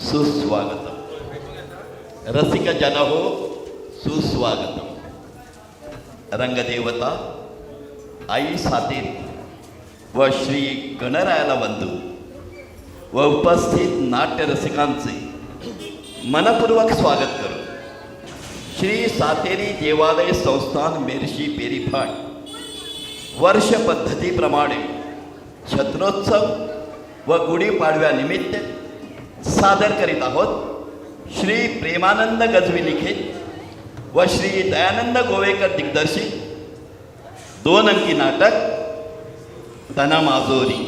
सुस्वागतम. रसिक जन हो सुस्वागतम. रंगदेवता आई सातेरी व श्री गणरायाला बंधू व उपस्थित नाट्य रसिकांचे मनपूर्वक स्वागत करू. श्री सातेरी देवालय संस्थान मेरशी पेरीफाट वर्ष पद्धतीप्रमाणे छत्रोत्सव व गुढीपाडव्यानिमित्त सादर करीत आहोत श्री प्रेमानंद गजवी लिखित व श्री दयानंद गोवेकर दिग्दर्शित 2 अंकी नाटक धनमाजोरी.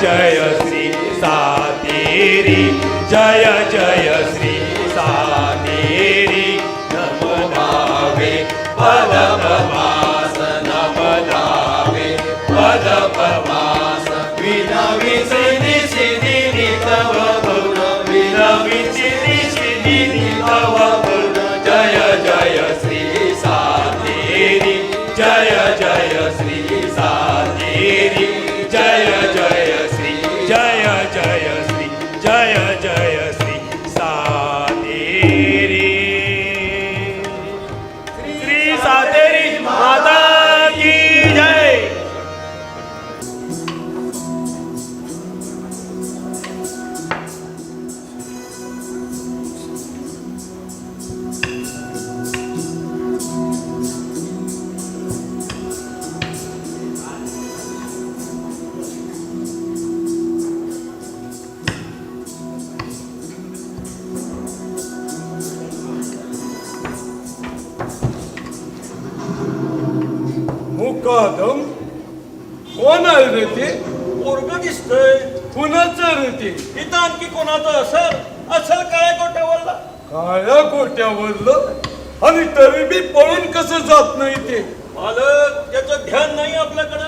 जय श्री सातेरी जय जय श्री सातेरी नमदावे पदपमास नमदावे पदपमास विनवी सिद्धि सिद्धि तव गुण विनवी सिद्धि सिद्धि तव गुण जय जय श्री सातेरी जय जय श्री सातेरी जय जय श्री जय जय श्री जय जय श्री सातेरी श्री सातेरी माता की जय. मुकादम कोण आहे रे ते? पोरग दिसतंय कुणाचं रे ते? इथं आणखी कोणाचं असल काय गोट्यावरला काळ्या गोट्यावरलं आणि तरी बी पळून कसं जात नाही ते? मालक त्याचं ध्यान नाही आपल्याकडं.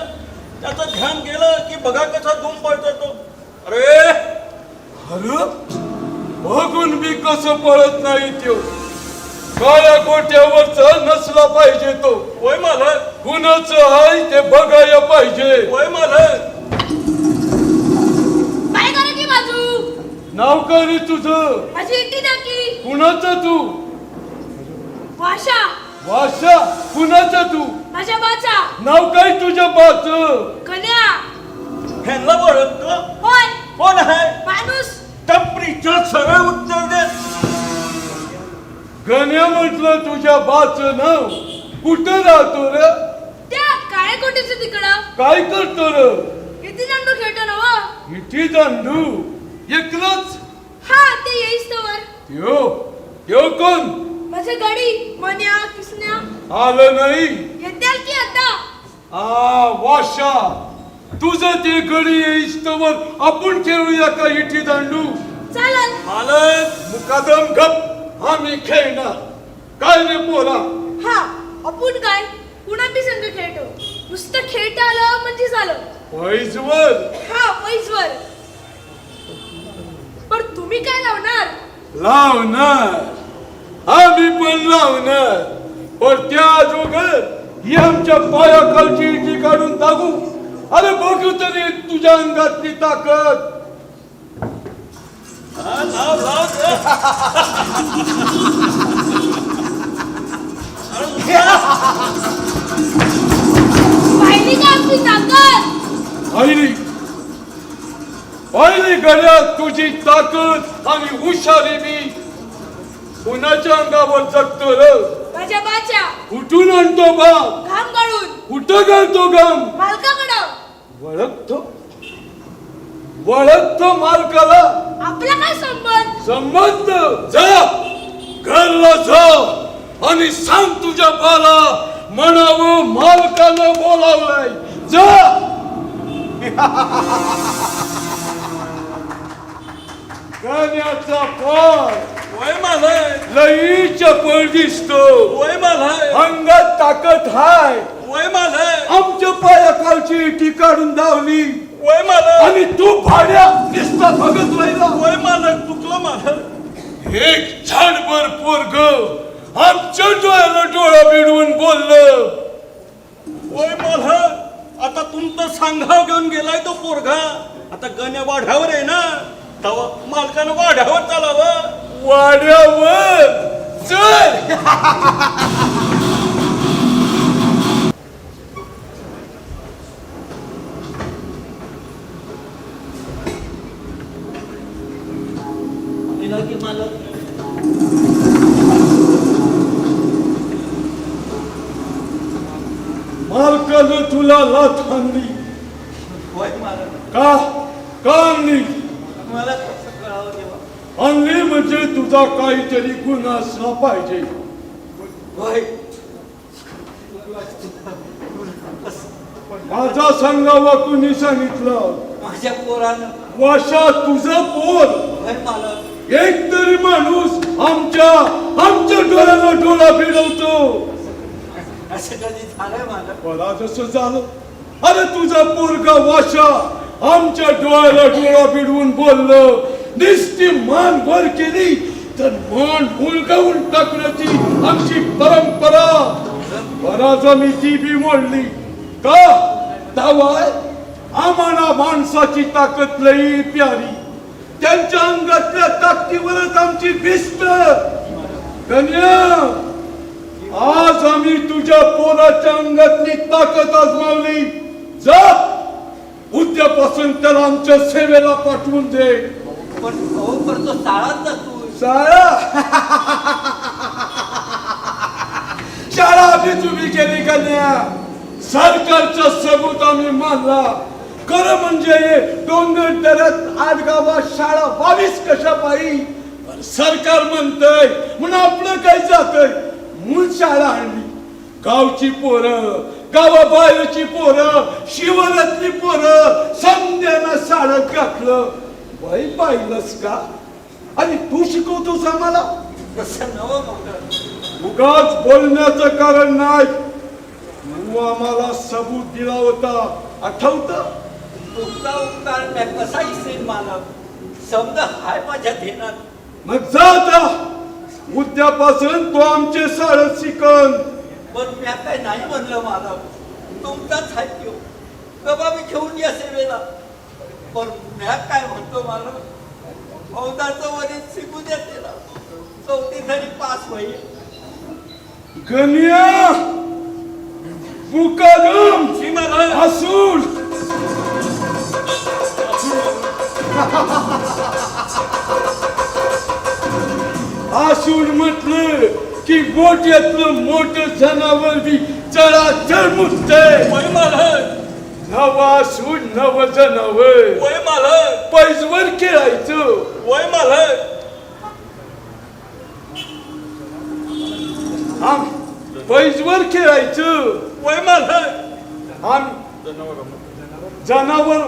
त्याचं ध्यान गेलं की बघा कसा धूम पळतो तो. अरे अरे बघून बी कसं पळत नाही तो? काळ्या गोट्यावरच नसला पाहिजे तो. होय मालक, कुणाचं आहे ते बघायला पाहिजे. होय मालक. काय करा की बाजू नाव काय रे तुझं? माझी एकटी टाकली कुणाचं तू? भाषा वाशा कुणाचं तू? माझ्या बाचा नाव काय तुझ्या बाच? कन्या ह्यांना ओळखतो? होय कोण आहे? माणूस टपरीचं सरळ उत्तर दे. गण्या म्हटलं तुझ्या बाच नाव. कुठं राहतो रे? त्या काळ्या कोटीचं तिकडं काय करतो रे? किती दांडू खेळतो ना व. इथे दांडू एकलाच? हा ते येईस तवर यो यो कोण? माझे गडी मन्या किसन्या आलं नाही? येत्याल की आता. वाशा तुझं ते गडी येईस तवर आपण खेळूया का इथे दांडू? चालल मालक मुकादम गप. आम्ही खेळणार. काय रे पोरा? हा आपण काय कुणा बी संघ खेळतो. नुसतं खेळता आलं म्हणजे झालं. पैजवर हा पैजवर. पण तुम्ही काय लावणार? लावणार. आम्ही पण लावणार. पण त्या जोगर ही आमच्या पायाखालची इटी काढून टाकू. अरे बघू तरी तुझ्या अंगातली ताकद. हा, लाव लाव दे. पाहिली का आपली ताकद? पाहिली पाहिली गड्या तुझी ताकद आणि हुशारी. मी कुणाच्या अंगावर जगतो र? माझ्या बाच्या कुठून आणतो बाप? घाम गाळून कुठं घालतो गम? मालकाकडं. वळखतो वळखतो मालकाला. आपला काय संबंध? संबंध जा घरला जा आणि सांग तुझ्या बाला म्हणावं मालकानं बोलावलंय. जा. गाण्याचा पाय होय मालक. लई चपळ दिसतो. होय मालक. अंगात ताकद हाय. होय मालक. आमच्या पायाखालची इटी काढून धावली होय मालक. आणि तू भाड्या दिसता बघत राहिला. होय मालक, चुकलं मालक. एक झाडभर पोरग आमच्या डोळ्याला डोळा भिडवून बोललं. होय मालक. आता तुमचं सांगाव घेऊन गेलाय तो पोरगा. आता गण्या वाढ्यावर आहे ना, तवा मालकानं वाढ्यावर चालावं. वाड्यावर चल. मालकानं तुला लाथ आणली होय मालक. का? का आणली? मला कसं कळावं तेव्हा? आणली म्हणजे तुझा काहीतरी गुन्हा असला पाहिजे. होय. माझा सांगावा कुणी सांगितलं? माझ्या पोरानं. वाशा तुझं पोर होय मालक. एक तरी माणूस आमच्या डोळ्याला डोळा फिरवतो. असं कधी झालंय मला? मला जसं झालं. अरे तुझा पोरगा वाशा आमच्या डोळ्याला डोळा भिडवून बोललं, नुसती मान वर केली तर मान मुलगावून टाकण्याची आमची परंपरा. बराच आम्ही ती बी मोडली का? दावाय आम्हाला माणसाची ताकद लई प्यारी, त्यांच्या अंगातल्या ताकदीवरच आमची भिस्त. कन्या, आज आम्ही तुझ्या पोराच्या अंगातली ताकद आजमावली. जा, उद्यापासून त्याला आमच्या सेवेला पाठवून दे. पण हो करतो शाळात जातो. शाळा शाळा आम्हीच उभी केली कन्या. सरकारचा सबूत आम्ही मानला. खरं म्हणजे डोंगर दऱ्यात 8 गावात शाळा 22 कशा पाहिजे. पण सरकार म्हणतंय म्हणून आपलं काय जातंय मूळ शाळा आणली. गावची पोरं, गावाबाहेरची पोरं, शिवारातली पोरं समद्यानं शाळेत घातलं. बाई पाहिलंस का? आणि तू शिकवतोस आम्हाला? तसं नवं मोठं. उगाच बोलण्याचं कारण नाही. तू आम्हाला सबूत दिला होता, आठवतं? तुमचा उपकार मी कसा विसरेन मालक? समजा हाय माझ्या ध्यानात. मग जा आता. उद्यापासून तो आमचे शाळेत शिकन. पण मी काय नाही म्हणलं मालक. तुमचाच हाय त्यो. कबा मी घेऊन या सेवेला. पण मी काय म्हणतो मालक, फौजदारचं वरील शिकू द्या त्याला. 4थी तरी पास होईल. गण्या, मुकादम, श्रीमान असूर. आसूड म्हटलं की गोट्यातलं मोठं जनावर बी चढाचढ मुतंय. वय मालक, नवासूड नव जनावर वय मालक, पैजवर खेळायचं. वय मालक. आम पैजवर खेळायचं. वय मालक. आम जनावर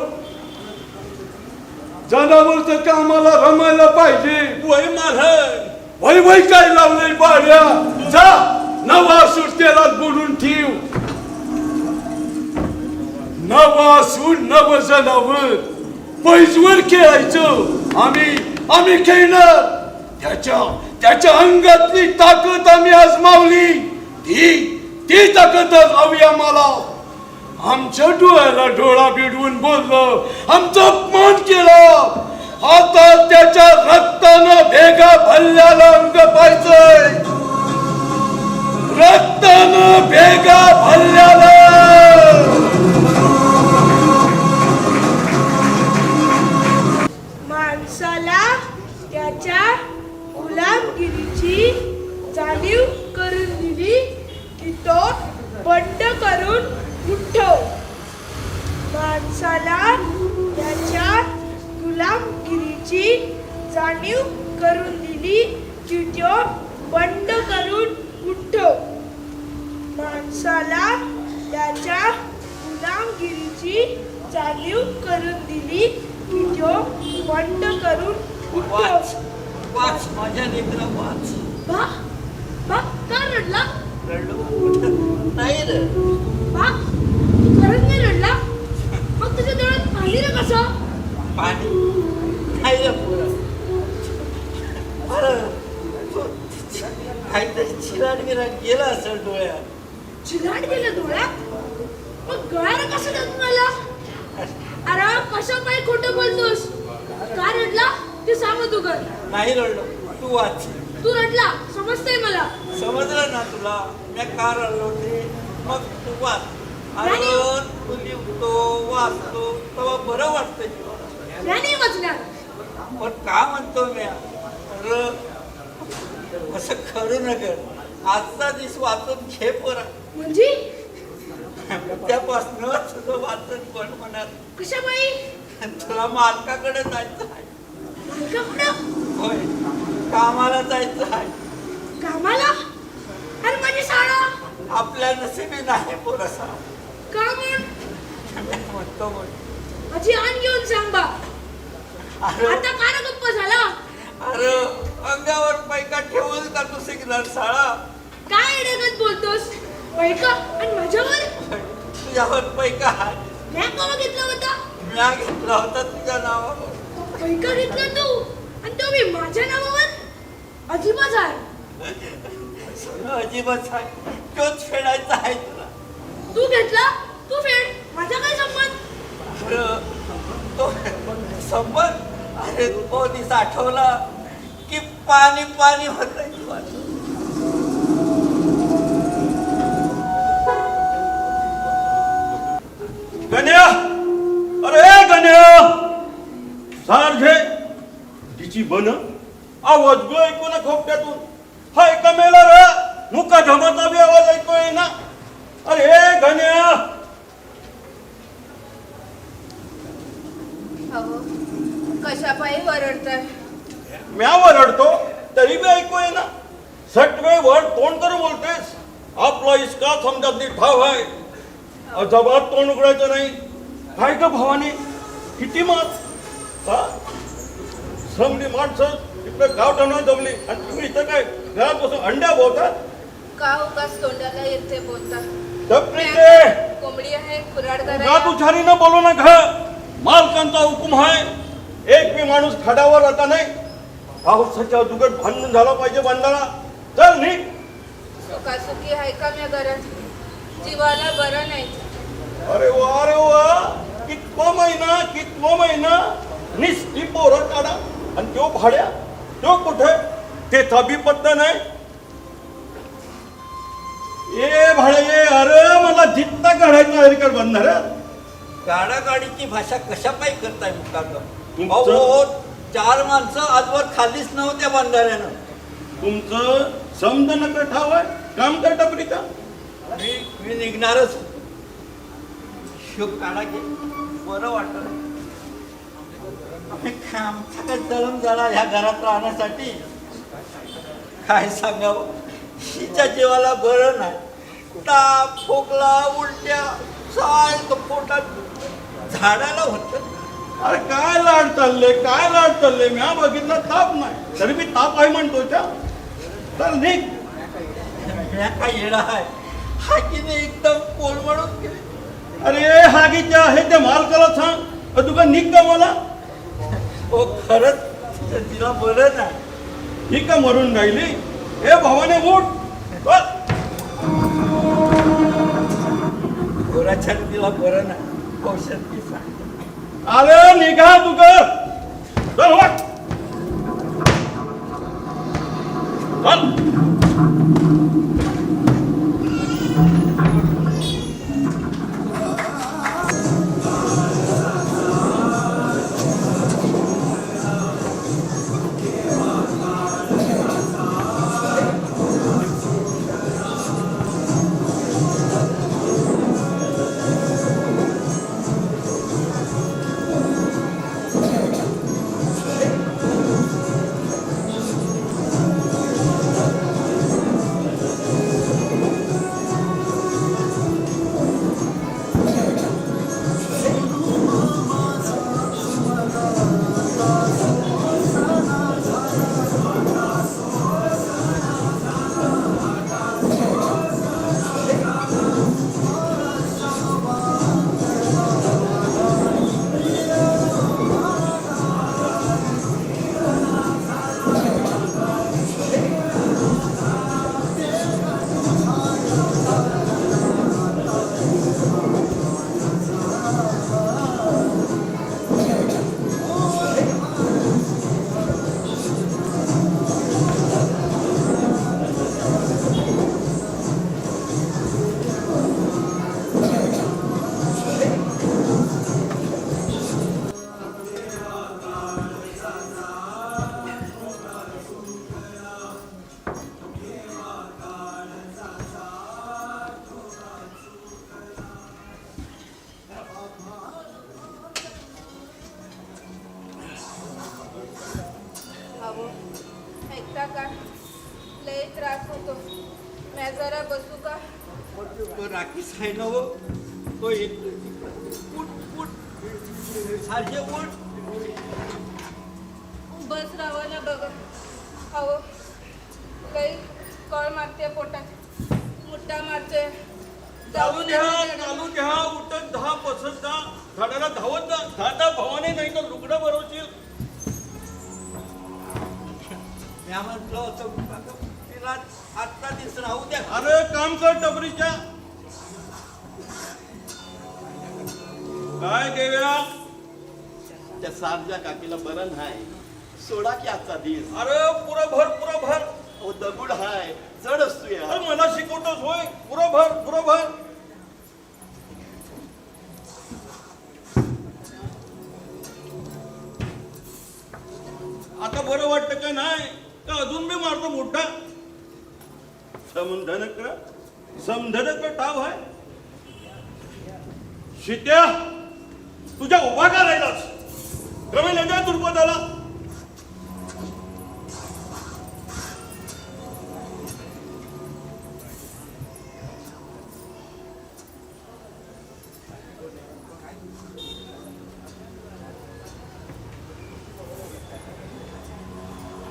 जनावरचं कामाला रमायला पाहिजे. वय मालक. वय वय काय लावलंय बाड्या? जा, नवा सुट्ट्याला बुडून ठेव. नवा सूट नव जनावर पैजवर खेळायचं. आम्ही खेळणार. त्याच्या अंगातली ताकद आम्ही आजमावली. ती ताकदच हवी आम्हाला. आमच्या डोळ्याला डोळा भिडवून बोललं, आमचा अपमान केला. आता त्याच्या रक्तानं भेगा भरल्याला अंग पाहिजे. रक्तानं भेगा भरल्याला. माणसाला त्याच्या गुलामगिरीची जाणीव करून दिली की तो बंड करून उठव. माणसाला त्याच्या गुलामगिरीची जाणीव करून दिली की तो बंड करून उठव. माणसाला त्याच्या गुलामगिरीची जाणीव करून दिली की तो बंड करून वाच उठव. वाच माझ्या लेकरा वाच. बा बा का रडला? रडलो नाही रे. बा तू खरंच नाही रडला? मग तुझ्या डोळ्यात पाणी रे कसं? पाणी नाही रे पोरं. अरे काहीतरी चिराड बिराड गेला असेल डोळ्यात. चिलाट गेलं डोळ्यात? मग गळाला कसं जाऊन आला? अरे कसं काय खोटं बोलतोस? का रडला ते सांग तू कर. नाही रडलो. तू वाच. तू रडला समजतंय मला. समजलं ना तुला मी का रडलो ते? मग तू वाच. नाही. अरे तू लिहतो वाचतो तेव्हा बरं वाटतंय. मी नाही वाचणार. पण का म्हणतो मी? अरे असं खरं नका. आजचा दिवस वाचून घे पोरा. म्हणजे त्यापासून तुझं वाचन पण म्हणत. कशा बाई? तुला मालकाकडे जायचं आहे. मालकाकडं? होय, कामाला जायचं आहे. कामाला? अरे माझी शाळा? आपल्या नशिबी नाही पोरसा. का म्हण? म्हणतो म्हण. माझी आण घेऊन सांग बा. अरे आता का रे गप्प झाला? अरे अंगावर पैका ठेवून का तू सिग्नल साळा काय एडेगत बोलतोस पैका आणि माझ्यावर तुझ्यावर पैका आहे मी केव्हा घेतला होता म्या घेतला होता तुझ्या नावावर पैका घेतला तू आणि तो मी माझ्या नावावर अजिबात आहे अजिबात आहे तोच फेडायचा आहे तुला तू घेतला तू फेड माझा काय संबंध अरे तो संबंध अरे तो दिस आठवला की पाणी पाणी होत गण्या अरे गण्या सारखे तिची बन आवाज गो ऐकू ना खोपट्यातून हाय कमेला रे मुका धमाचा बी आवाज ऐकू ना अरे गण्या अहो कशापायी वरडताय म्या वरडतो तरी बी ऐकू ना सटवे वर तोंड करून बोलतेस आपला इसका समजत नाही ठाव आहे अजबात तोंड उघडायचं नाही काय ग भावानी किती मात हा समली माणसं इकडे गाव ठेवणार जमली आणि तुम्ही इथं काय घरात बसून अंड्या बोलतात का उगाच तोंडाला येते बोलता तपलीचे कोंबडी आहे कुराडदार गात उछारी न बोलू ना घ मालकांचा हुकुम आहे एक बी माणूस खड्यावर राहता नाही पावसाच्या दुगट भांडण झाला पाहिजे बांधारा चल निघ सुखासुखी आहे का म्या घरात जीवाला बरं नाही अरे वा कितवा महिना निस्ती पोरं काढा आणि तो भाड्या तो कुठे ते बी पत्ता नाही ए भाड्या ये अरे मला जित्ता काढायचा हरिकर बंधार गाडागाडीची भाषा कशा पायी करताय मुकादम तुमचं- अहो 4 माणसं आजवर खालीच नव्हत्या बंधाऱ्यानं तुमचं समज नका ठाव आहे काम कर टपरीचा मी निघणारच शोक काढा घे बरं वाटत आमचा काय जळम झाला ह्या घरात राहण्यासाठी काय सांगावं हिच्या जीवाला बरं नाही ताप खोकला उलट्या सारखं पोटात झाडाला होत अरे काय लाड चालले म्या बघितलं ताप नाही तरी मी ताप आहे म्हणतो त्या तर निघ काय येणं आहे हा की नाही एकदम कोलमडून गेले अरे हागीच्या आहे त्या मालकाला सांग तुका निघ का मला हो खरंच तिला बरं नाही ही का मरून राहिली ए भावाने उठ बस. पोराच्या तिला बरं नाही औषध ती सांग अरे निघा तू कर चल वाट चल ऐकता का लय त्रास होतो मैं जरा बसू का तो राखीस आहे ना हो तो येतो उठ उठ सारखे उठ बस राहावं ना बघ अहो लई कळ मारते पोटात मुठ्ठा मारते चालू घ्या उठत 10 पसत जा झाडाला धावत जा दादा भवाने नाही तर लुगडं भरवशील. मी म्हटलं होतं तिला आत्ता दिस राहू द्या. अरे काम कर टपरीच्या. काय देव्या त्या सारख्या काकीला बरं नाही सोडा की आजचा दिवस. अरे पुरा भर ओ दगड हाय जड असतो या. अरे मला शिकवतोस होय पुरा भर. आता बरं वाटतं का नाही का अजून मी मारतो मोठा. समधनक टाव आहे. शिट्या तुझ्या उभा का राहिलास कमी लेजा दुर्पदाला.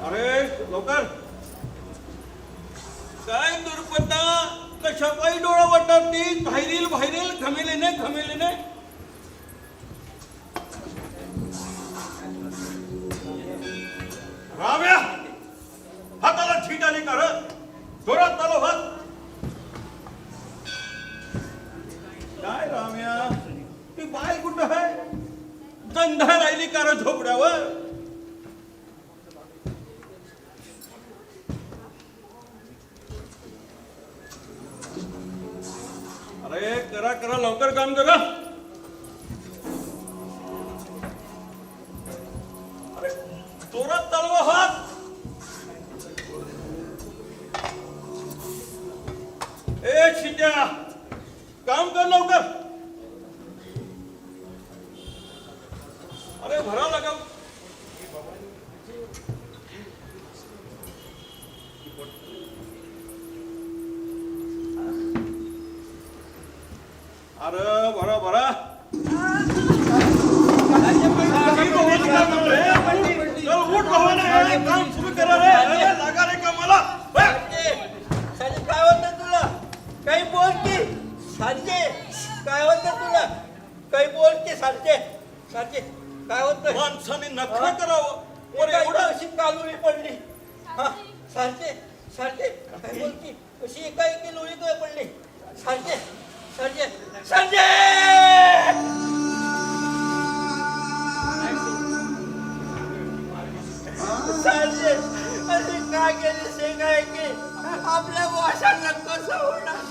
अरे लवकर काय दुर्पदा कशा पायी डोळा वाटतात ती बाहेरील घमेलेने. राम्या हाताला छीट आली का रे जोरात चालव हात. काय राम्या ती बाय कुठं आहे गंधा राहिली का रे झोपड्यावर. अरे करा लवकर काम करा. अरे जोरात चालवा हात. ए शिट्या काम कर लवकर. अरे भरा लगा. अरे भरा उठ भवाने काम सुरू करा रे. लागा रे कामाला. साजे काय होतं तुला काही बोल की साजे काय होतं तुला काही बोल की साजे काय होतं. माणसाने नखरा करावं वर एवढं अशी कालुळी पडली. हा साजे काय बोल की कशी एकाएकी लोळी तो पडली. साजे अरे काय केली से काय की आपल्या वाशांना कसं होणार.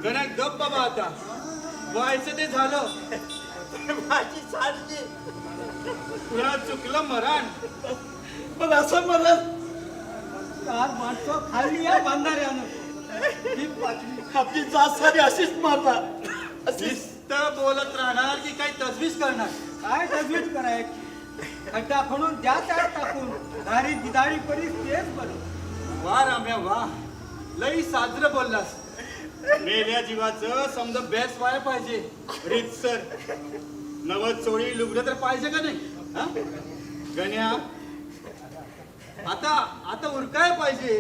गण्या गप बाबा आता व्हायचं ते झालं. माझी सारखी तुला चुकलं मरण. पण असं म्हणत काल माणसं खाली या बांधाऱ्यानं आपली जात सारी अशीच मारता. नुसतं बोलत राहणार की काही तजवीज करणार. काय तजवीज कराय खड्डा खणून द्या त्यात टाकून दारी दिदारी परी तेच बरं. वा राम्या वा लई साजरं बोललास. मेल्या जीवाचं समजा बेस व्हाय पाहिजे रीतसर. नवद चोळी लुगडं तर पाहिजे का नाही. हा गण्या आता उरकाय पाहिजे.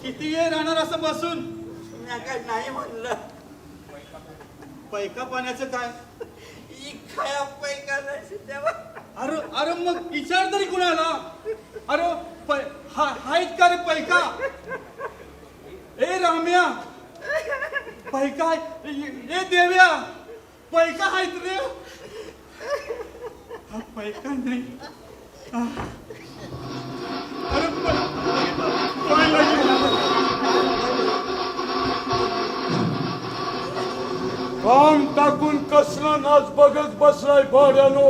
किती वेळ राहणार असं बसून. मी काय नाही म्हणलं. पैका पाण्याचं काय खाया पैका नाही तेव्हा. अरे मग विचार तरी कुणाला. अरे हायत का रे पैका. ए राम्या पैका. ए देव्या पैका हायत रे. हा पैका नाही. अरे काम टाकून कसला नाच बघत बसलाय भाड्यानो.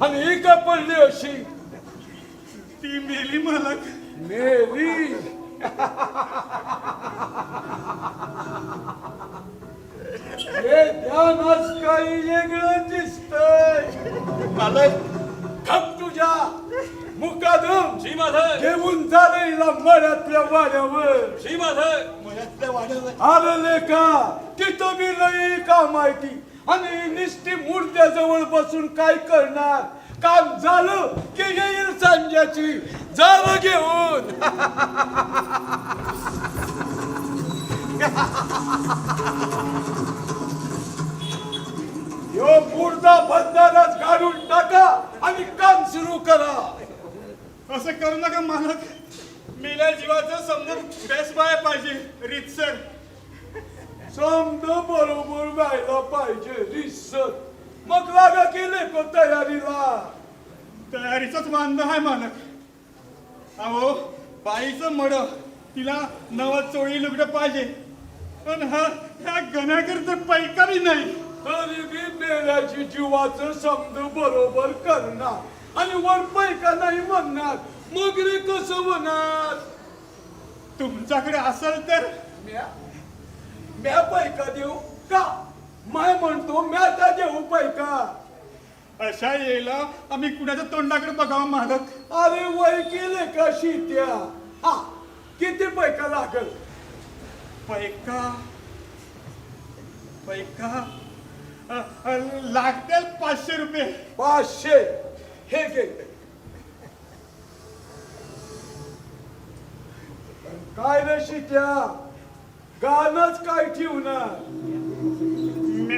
आणि ही का पडली अशी. ती मेली मालक. मेली हे ध्यान आज काही वेगळं दिसतंय. मालक खप तुझ्या मुकादम श्रीमाधव घेऊन झालं हिला मळ्यातल्या वाड्यावर. श्रीमाधव आपल्या वाड्यावर अरे लेका तिथं बी लई काम आहे ती आणि निस्ती मूर्त्याजवळ बसून काय करणार काम झालं की येईल संध्याची जावं घेऊन यो मुर्दा बंधारात काढून टाका आणि काम सुरू करा. असं करू नका मालक. मेल्या जीवाचं समजून बेस्ट बाय पाहिजे रीतसर. समज बरोबर व्हायला पाहिजे रिसर. मग लागा केले को तयारीला. तयारीचाच वांदा आहे मालक. अहो बाईचं मड तिला नवं चोळी लुगडं पाहिजे पण ह्या गण्याकरता पैका बी नाही. तरी बी मेल्याची जीवाचं समज बरोबर करणार आणि वर पैका नाही म्हणणार मग रे कसं होणार. तुमच्याकडे असेल तर म्या पैका देऊ का. माय म्हणतो म्या का देऊ पैका. अशा येला आम्ही कुणाच्या तोंडाकडे बघावं मालक. अरे वय केले का शित्या. हा किती पैका लागल. पैका पैका लागतील 500 रुपये. 500 हे घे. काय रे शित्या गाणंच काय ठेवणार.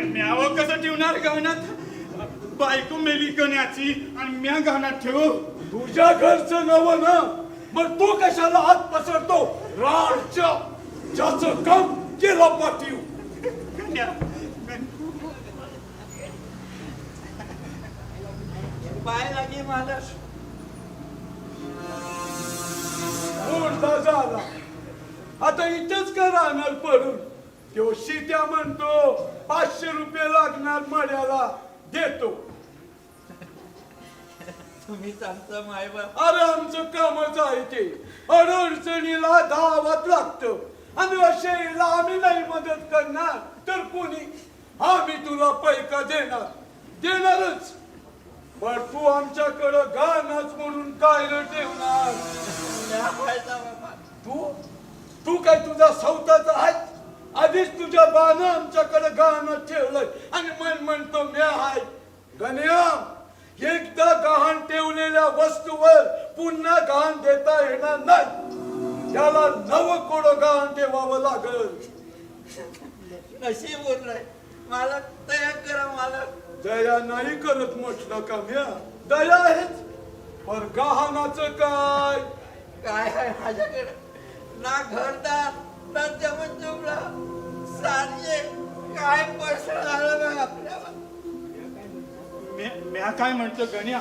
म्यावं कसं ठेवणार गाण्यात. बायको मेली गण्याची आणि म्या गाण्यात ठेवू. तुझ्या घरचं नव ना मग तू कशाला हात पसरतो. राडच्या ज्याचं काम केलं पाठीव. पाय लागे मालक. मुर्दा झाला आता इथंच का राहणार पडून. तो शित्या म्हणतो 500 रुपये लागणार मड्याला देतो. तुम्ही सांगता माय बाप. अरे आमचं कामच आहे ते. अडचणीला धावत लागतं आणि अशेला आम्ही नाही मदत करणार तर कोणी. आम्ही तुला पैका देणारच पण तू आमच्याकडं गाणंच म्हणून काय न ठेवणार. म्या व्हायचा बाबा. तू काय तुझा स्वतःचा आहे. आधीच तुझ्या बानं आमच्याकडे गाणं ठेवलंय आणि मन म्हणतो म्या हाय. गण्या एकदा गहाण ठेवलेल्या वस्तूवर पुन्हा गहाण देता येणार नाही. त्याला नवं कोडं गहाण ठेवावं लागल. नशीब बोललाय मालक. तयार करा मालक. दया नाही करत म्हटलं का म्या. दया आहेच पण गहाणाचं काय. काय आहे माझ्याकडे ना घरदार ना जमत जुमला. सारखे काय पैसे झालं बघ आपल्याला. म्या काय म्हणतो गण्या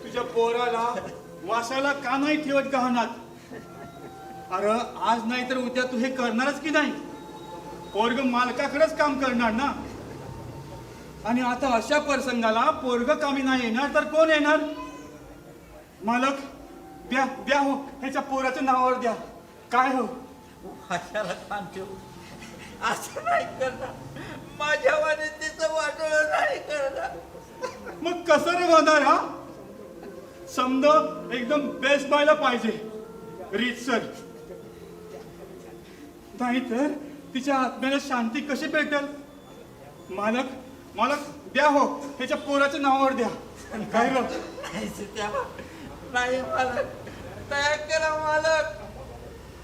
तुझ्या पोराला वासाला का नाही ठेवत गहनात. अरे आज नाही तर उद्या तू हे करणारच की नाही. पोरग मालकाकडेच काम करणार ना. आणि आता अशा प्रसंगाला पोरग कामी नाही येणार तर कोण येणार. मालक द्या हो ह्याच्या पोराच्या नावावर द्या. काय हो कशाला काम ठेवू. असं नाही करणार. माझ्या तिचं वाटोळ नाही करणार. मग कसं रे होणार. हा समज एकदम बेस्ट बायला पाहिजे रीतसर. नाही तर तिच्या आत्म्याला शांती कशी भेटेल. मालक द्या हो ह्याच्या पोराच्या नावावर द्या. काय रे नाही मालक. तयार करा मालक.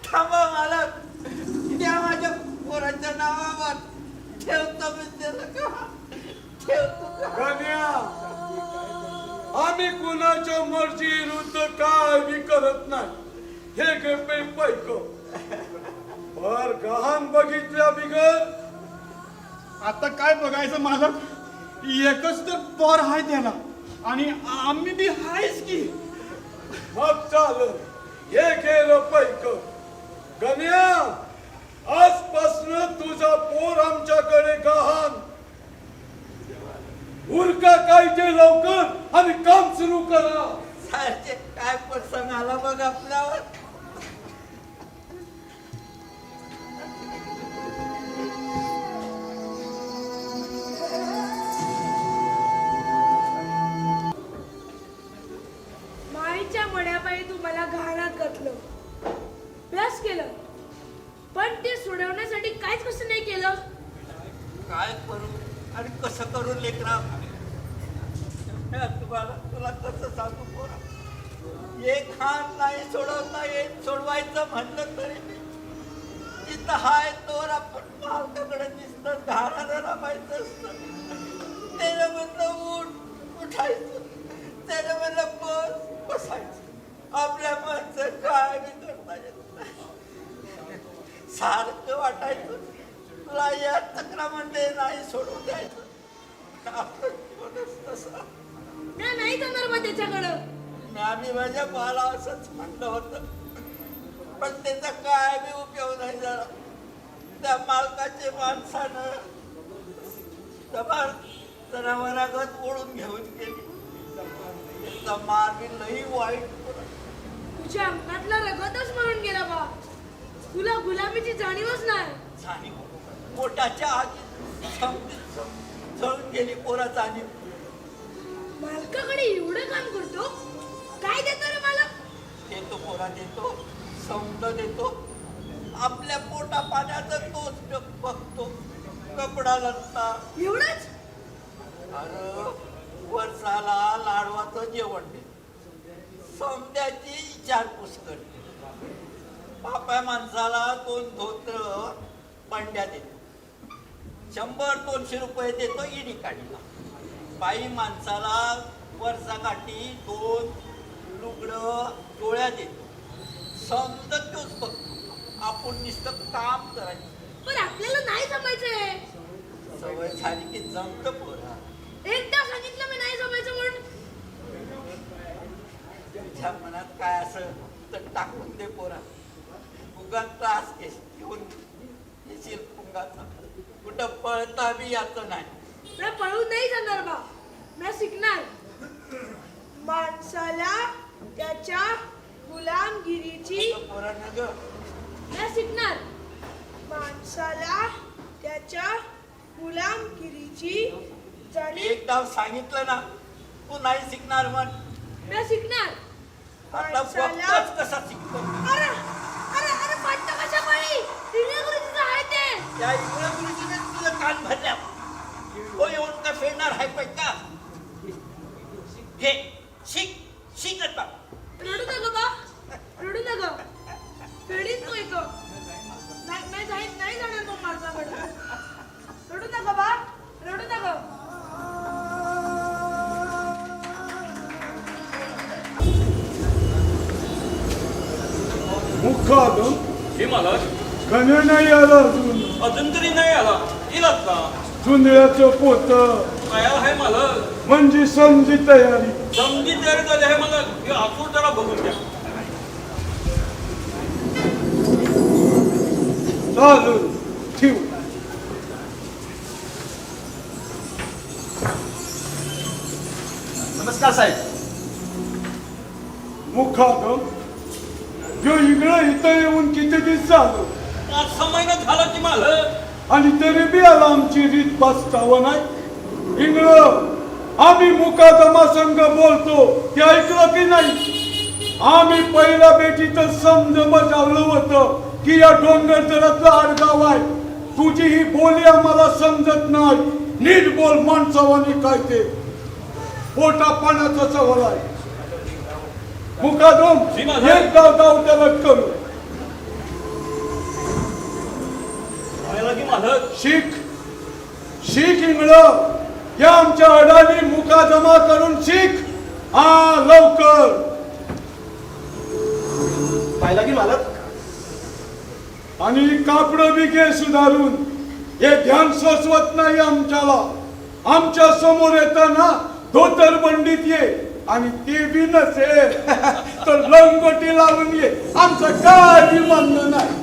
थांबा मालक. त्या माझ्या पोराच्या नावावर ठेवतो मी त्याला का. ठेवतो का. गण्या आम्ही कुणाच्या मर्जी विरुद्ध काय बी करत नाही. हे घे पैक बर गहाण बघितल्या बिगर. आता काय बघायचं मालक. एकच तर पोर आहे त्याला आणि आम्ही बी आहेच की. मग चाल हे गेलं पैक. गण्या आजपासून तुझा पोर आमच्याकडे गहाण. उरका काय ते लवकर आणि काम सुरू करा. सारखे काय प्रसंग आला बघ आपल्यावर. माईच्या मड्याबाई तुम्हाला घाणात घातलं. प्लस केलं पण ती काय करू आणि कसं करू लेकरा? तुला कसं सांगू पोरा? एक हात नाही सोडवता येत, सोडवायचं म्हणलं तरी जिथं हाय तोवर आपण मालकाकडे दिसतं धारानं रमायचं असतं. त्यानं म्हणलं उठायचं, त्यानं म्हणलं बसायचं. आपल्या माणसं काय बी करता येत नाही. सारखं वाटायचं तुला या चक्रामध्ये नाही सोडून द्यायचं. आपलं जीवनच तसं. नाही जाणार बा त्याच्याकडं. आम्ही माझ्या बाला असंच म्हणलं होतं, पण त्याचा काय बी उपयोग नाही झाला. त्या मालकाचे माणसानं जनावरागत ओढून घेऊन गेली. त्याचा मार बी लई वाईट होता. तुझ्या अंगातला रगतच मरून गेला बा. तुला गुलामीची जाणीवच नाही. जाणीव पोटाच्या आधी जळून गेली पोरा जाणीव. मालकाकडे एवढं काम करतो, काय देतो रे मालक? देतो पोरा, देतो, सौंद देतो. आपल्या पोटा पाण्याचा तोच बघतो. कपडा लत्ता एवढंच? अरे वर्षाला लाडवाचं जेवण देतो. सौंद्याची विचारपूस करते. बापा माणसाला 2 धोत्र पंड्या देतो. 100-200 रुपये देतो इडी काढीला. बाई माणसाला वर्षाकाठी 2 लुगडं डोळ्या देतो. समजा तोच बघतो. आपण नुसतं काम करायचं. पण आपल्याला नाही जमायचंय. सवय झाली की जमत पोरा. एकदा सांगितलं मी नाही जमायचं म्हणून. तुझ्या मनात काय असं तर टाकून दे पोरा. उगाच त्रास घेऊन येशील पुंगाचा. कुठं पळता बी याचं नाही. मी पळून नाही जाणार बा. मी शिकणार. माणसाला त्याच्या गुलामगिरीची पोरा न ग. मी शिकणार. माणसाला त्याच्या गुलामगिरीची जाणीव. एकदा सांगितलं ना तू नाही शिकणार म्हण. मी शिकणार. आता बघतोच कसा शिकतो. अरे अरे अरे पाठ कशा पाळी गुरुजीचं आहे ते. त्या इंग्रज गुरुजीने तुझं कान भरल्या. हो येऊन का फेडणार आहे पैका? घे शिक शिक आता. रडू नका बा. रडू नका. फेडीत तो एक. नाही जाणार मग मालकाकडे. रडू नका बा. रडू नका. मुखादम हे मालक गण्या नाही आला अजून. अजून तरी नाही आला. येईल आता. जुंधळ्याचं पोत तयार आहे मालक. म्हणजे समजी तयारी. समजी तयारी झाली आहे मालक. हे आतूर जरा बघून द्या. चालू ठेव. नमस्कार साहेब. मुखादम जो इकडं इथं येऊन किती दिवस झालं 5-6 महिना झाला की मालक. आणि तरी बी आला आमची रीत बसतावं नाही. इंगळ आम्ही मुकादमा संघ बोलतो ते ऐकलं की नाही? आम्ही पहिल्या बेटीतच समज बजावलं होतं की या डोंगरदरातलं आडगाव आहे. तुझी ही बोली आम्हाला समजत नाही. नीट बोल माणसावानी काय ते. पोटा पाण्याचा सवाल आहे. मुकादम एक गाव त्याला करू. व्हायला की मालक. शिक शिक इंगळं. या आमच्या अडाणी मुकादमा करून शिक. हा लवकर. पाहिला की मालक. आणि कापड बी घे सुधारून. हे ध्यान सोसवत नाही आमच्याला. आमच्या समोर येताना धोतर बंडीत ये आणि ते बी नसेल तर लंगोटी लावून ये. आमचं काय बी म्हणणं नाही.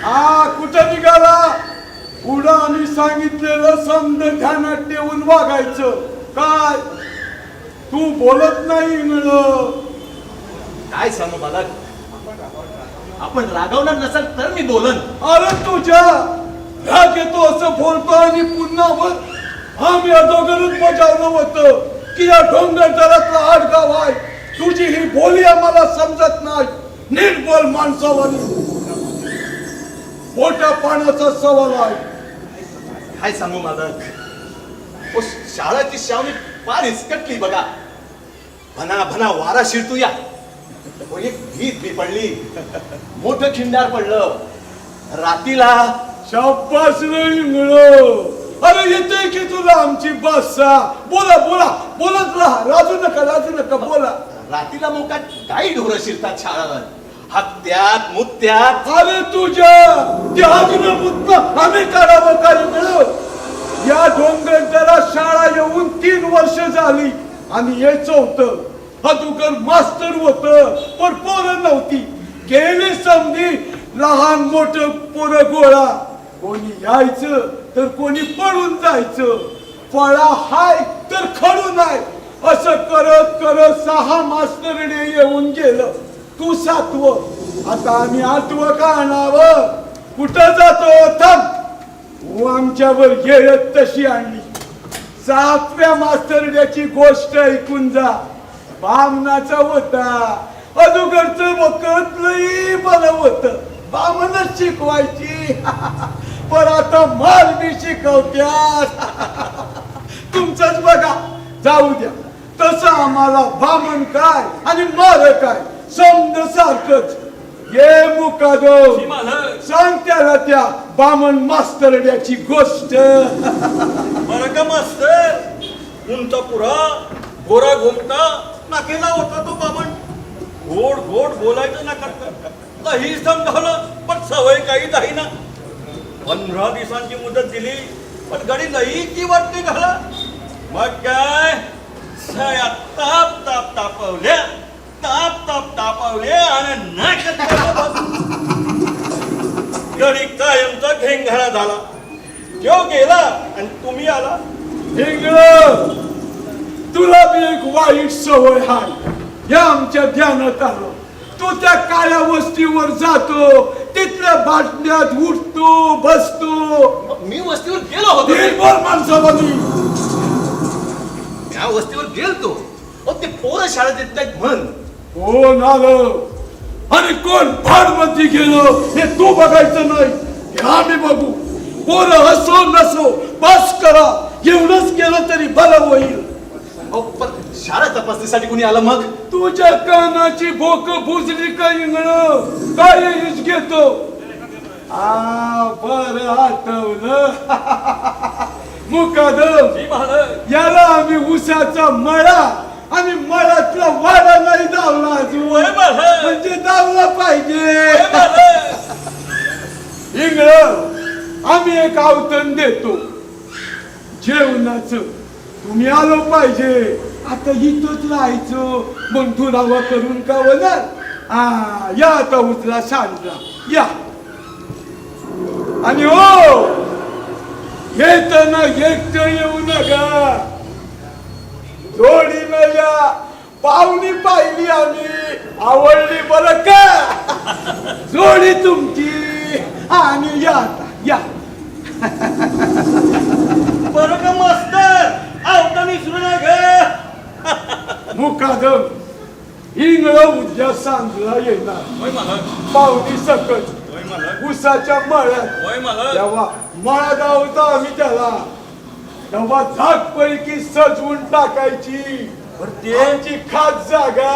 हा कुठं निघाला? पुढं आम्ही सांगितलेलं समज ध्यानात ठेवून वागायचं. काय तू बोलत नाही मिळ. काय सांगू मालक. आपण रागवणार नसाल तर मी बोलन. अरे तुझ्या राग येतो असं बोलतो आणि पुन्हा वर आम्ही अदोगरच बजावलं होतं की या डोंगर दरातला आडगाव आहे. तुझी ही बोली आम्हाला समजत नाही. नीट बोल माणसावानी. पोटा पाण्याचा सवाल आहे. काय सांगू मालक, ओ शाळाची शावणी फार हिसकटली बघा. भना भना वारा शिरतू या. ओ एक भीत बी पडली, मोठं खिंडार पडलं रातीला. शाबास रे इंगळो. अरे येते की तुला आमची भाषा. बोला बोला बोलत राहा, राजू नका बोला. रातीला मोका काही ढोरं शिरतात शाळावर, हत्यात मुत्यात. अरे तुझ्या त्या अजून मुद्दा आम्ही काढावं काय मिळव. या डोंगरदरा शाळा येऊन 3 वर्ष झाली आणि हे 4थं. अगोदर मास्तर होत पण पोरं नव्हती. गेली समधी लहान मोठं पोरं गोळा. कोणी यायचं तर कोणी पळून जायचं. फळा हाय तर खडून आहे. असं करत करत 6 मास्तरने येऊन गेलं. तू 7वं. आता आम्ही 8वं का आणावं. कुठं जातो थांब. तू आमच्यावर येत तशी आणली. 7व्या मास्तरड्याची गोष्ट ऐकून जा. बामणाचा होता. अजूकडचं वखत लई बरं होत. बामणच शिकवायची. पण आता माल बी शिकवत्यात. तुमचंच बघा. जाऊ द्या. तसं आम्हाला बामण काय आणि मार काय समज सारखंच. ये मुकादो जी मालक. सांग त्याला त्या बामण मास्तरड्याची गोष्ट. बरं का मास्तर, उंचा पुरा गोरा घोमटा नाकेला होता तो बामण. गोड गोड बोलायचं ना करता. लई समजावलं पण सवय काही नाही ना. 15 दिवसांची मुदत दिली पण गाडी लई की वाटते घाला. मग काय सया ताप तापवल्या आणि गडी कायमचा घेंगाळा झाला. जो गेला आणि तुम्ही आला. इंगळं, तुला बी एक वाईट सवय हाय. या आमच्या ध्यानात आलं. तू त्या काळ्या वस्तीवर जातो, तिथल्या बाटल्यात उठतो बसतो. मी वस्तीवर गेलो होतो. बोल माणसावानी. त्या वस्तीवर गेलतो. ओ ते पोरं शाळेत येत नाहीत म्हण. कोण आलं आणि कोण भाडमध्ये गेलं हे तू बघायचं नाही. हे आम्ही बघू. पोरं हसो नसो बस करा. एवढंच केलं तरी बरं होईल. अहो, पण शाळा तपासणीसाठी कुणी आलं मग? तुझ्या कानाची भोक बुजली का इंगळं. काय हेच घेतो. बरं आठवलं. मुकादम, जी मालक. याला आम्ही उसाचा मळा आणि मळातला वाडा नाही दावला अजून. होय मालक. म्हणजे दावला पाहिजे. होय मालक. इंगळं, आम्ही एक आवतन देतो जेवणाचं. तुम्ही आलो पाहिजे. आता इथंच राहायचं मग दुरावा करून का होणार. या आता उचला सांजा या. आणि हो येताना एकटं येऊ नका. जोडीनं या. पाहुणी पाहिली आम्ही, आवडली बरं का. जोडी तुमची. आणि या आता या. बरं का मास्तर, आवता विसरू नका. मुकादम, इंगळं उद्या सांजला येणार. होय मालक. पाहुणी सकट होय मालक. उसाच्या मळ्यात. होय मालक. तेव्हा मळा दावता आम्ही त्याला. तेव्हा झाकपैकी सजवून टाकायची. आमची खास जागा.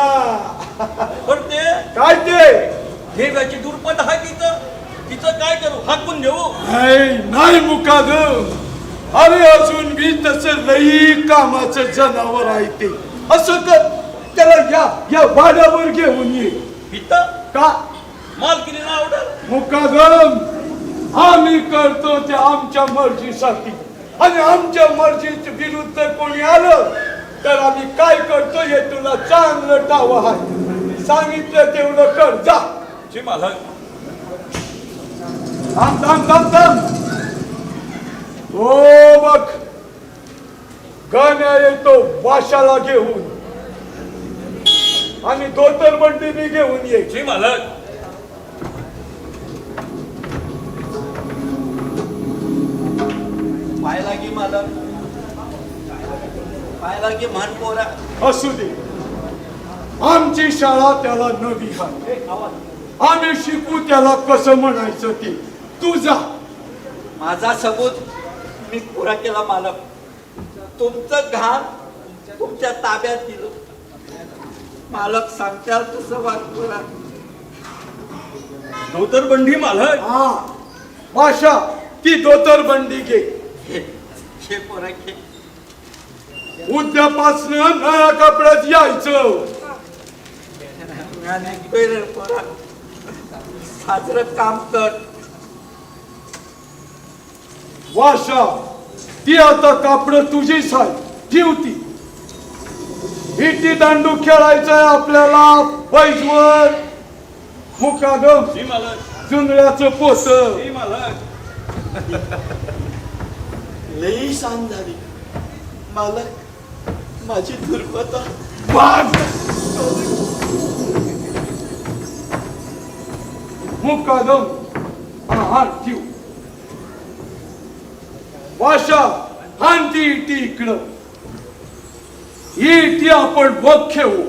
पण ते काय ते देवाची दुर्पद आहे तिचं काय करू. हाकून देऊ. नाही मुकादम. अरे अजून मी तसं लई कामाचं जनावर आहे ते. असं कर त्याला या वाड्यावर घेऊन ये. इथं का मालकीने आवडेल. मुकादम, आम्ही करतो ते आमच्या मर्जीसाठी. आणि आमच्या मर्जीच्या विरुद्ध कोणी आलं तर आम्ही काय करतो हे तुला चांगलं ठाव आहे. सांगितलं तेवढं कर जा. जी मालक. थांब थांब थांब थांब. हो बघ, गण्या येतो वाशाला घेऊन. आणि धोतर बंडी घेऊन ये. जी मालक. पाय लागी मालक. पाय लागी म्हण पोरा. असू दे. आमची शाळा त्याला नवी आहे. आम्ही शिकू त्याला कसं म्हणायचं ते. तू जा. माझा सबूत मी पुरा केला मालक. तुमचं घाण तुमच्या ताब्यात दिलं. मालक सांगताल तसं वागपुरा. धोतरबंडी मालक. हा भाषा ती धोतरबंडी घे. घे पोरा घे. उद्यापासनं नया कपड्यात यायचं. आणि बरं पोरा साजरं काम कर. भाषा ती आता कापड तुझीच आहे. ठेवती विटी दांडू खेळायचंय आपल्याला. पैजवर मुकादम जी मालक. जुंजळ्याचं पोत. जी मालक. लई सांग झाली मालक. माझी दुर्बलता मुकादम. हा ठेव. भाषा हांती इटी इकडं. ही इटी आपण बघ खेळू.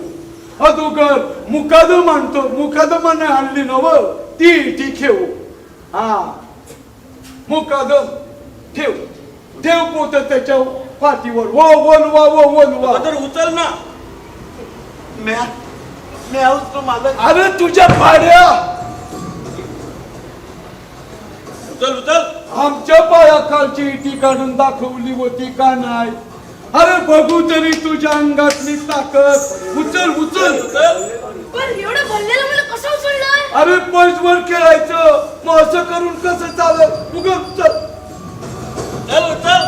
अगोदर मुकादम आणतो. मुकादमाने आणली नव ती इटी खेळू. हा मुकादम ठेव. ठेव पोत त्याच्या पाठीवर. वो वनवा वो वनवा. तर उचल ना. मी आहोत मालक. अरे तुझ्या पाड्या उचल उचल. आमच्या पायाखालची इटी काढून दाखवली होती का नाही? अरे बघू तरी तुझ्या अंगातली ताकद. उचल उचल. उचल. पण एवढं भरलेलं मला कसं उचलणार? अरे पैजवर खेळायचं. मग असं करून कसं चालत? उगम चल. चल उचल.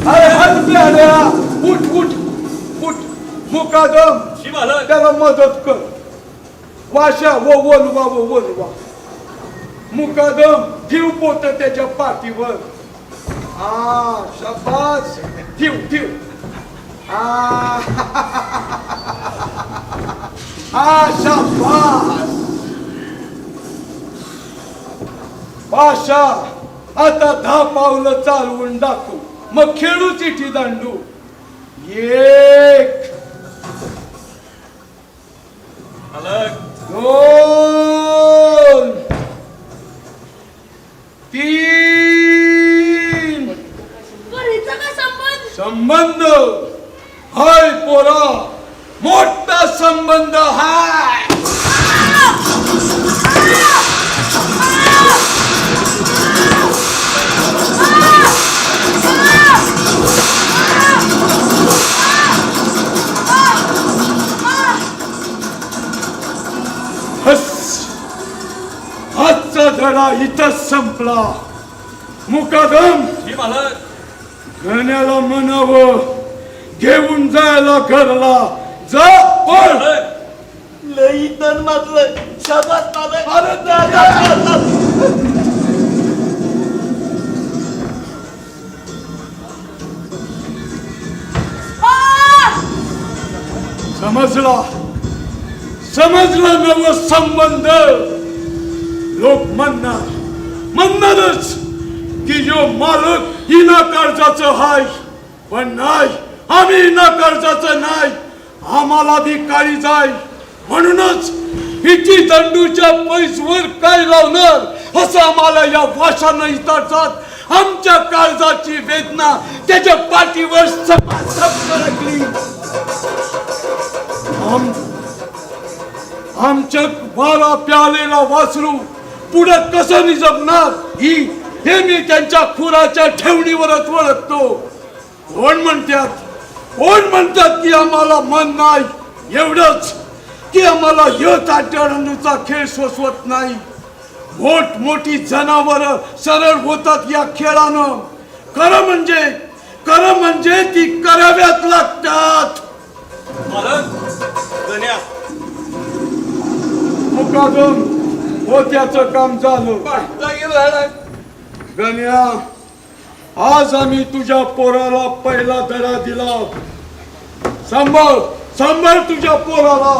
अरे हात प्याड्या. उठ उठ उठ. मुकादम जी मालक. त्याला मदत कर. वाशा वो वनवा वो वनवा. मुकादम ठेव पोत त्याच्या पाठीवर. हा शाबास. ठेव ठेव. हा शाबास. भाषा आता 10 पावलं चालवून दाखवू. मग खेळू चिठी दांडू. 1 मालक. 2 3. पण हिचा काय संबंध? संबंध हाय पोरा. मोठा संबंध हाय. आजचा धडा इथंच संपला. मुकादम जी मालक. गण्याला म्हणावं घेऊन जायला घरला. जा पळ. मालक. लई तन मारलं. शाबास मालक. अरे दादा. समजला समजला नव संबंध. लोक म्हणणारच की यो मालक हिना कर्जाचं हाय. पण नाही, आम्ही हिना कर्जाचं नाही. आम्हाला बी काळी जाय. म्हणूनच हिची दंडूच्या पैसवर काय लावणार असं आम्हाला या भाषानं इतरतात. आमच्या काळजाची वेदना त्याच्या पाठीवर सरकली. आमच्या 12 प्यालेला वासरू पुढे कसं निजमणार हे मी त्यांच्या खुराच्या ठेवणीवरच ओळखतो. कोण म्हणतात की आम्हाला मन नाही. एवढंच की आम्हाला यत आढळणूचा खेळ सोसवत नाही. मोठी जनावर सरळ होतात या खेळानं. खरं म्हणजे ती कराव्यात लागतात. मालक. गण्या. मुकादम हो त्याचं काम झालं. गण्या आज आम्ही तुझ्या पोराला पहिला धडा दिला. सांभाळ तुझ्या पोराला.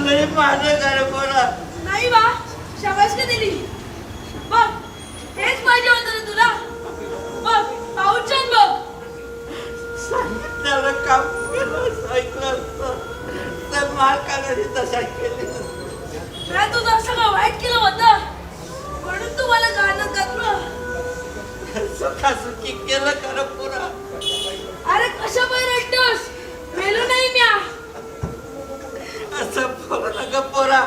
लई माझं घर पोरा. नाही बा, शाबासकी दिली. बघ, हेच पाहिजे होतं ना तुला. बघ, पाऊस बघ. सांगितल्याला काम केलं. ऐकलं असतं तर मालकाने तशा केली नसती. मी तुझं असं का वाईट केलं होतं म्हणून तू मला गाणं घातलं. सुखासुखी केलं खरं पुरा. अरे कशा बाहेर रडतोस? मेलो नाही म्या. असं बोलू नका पोरा.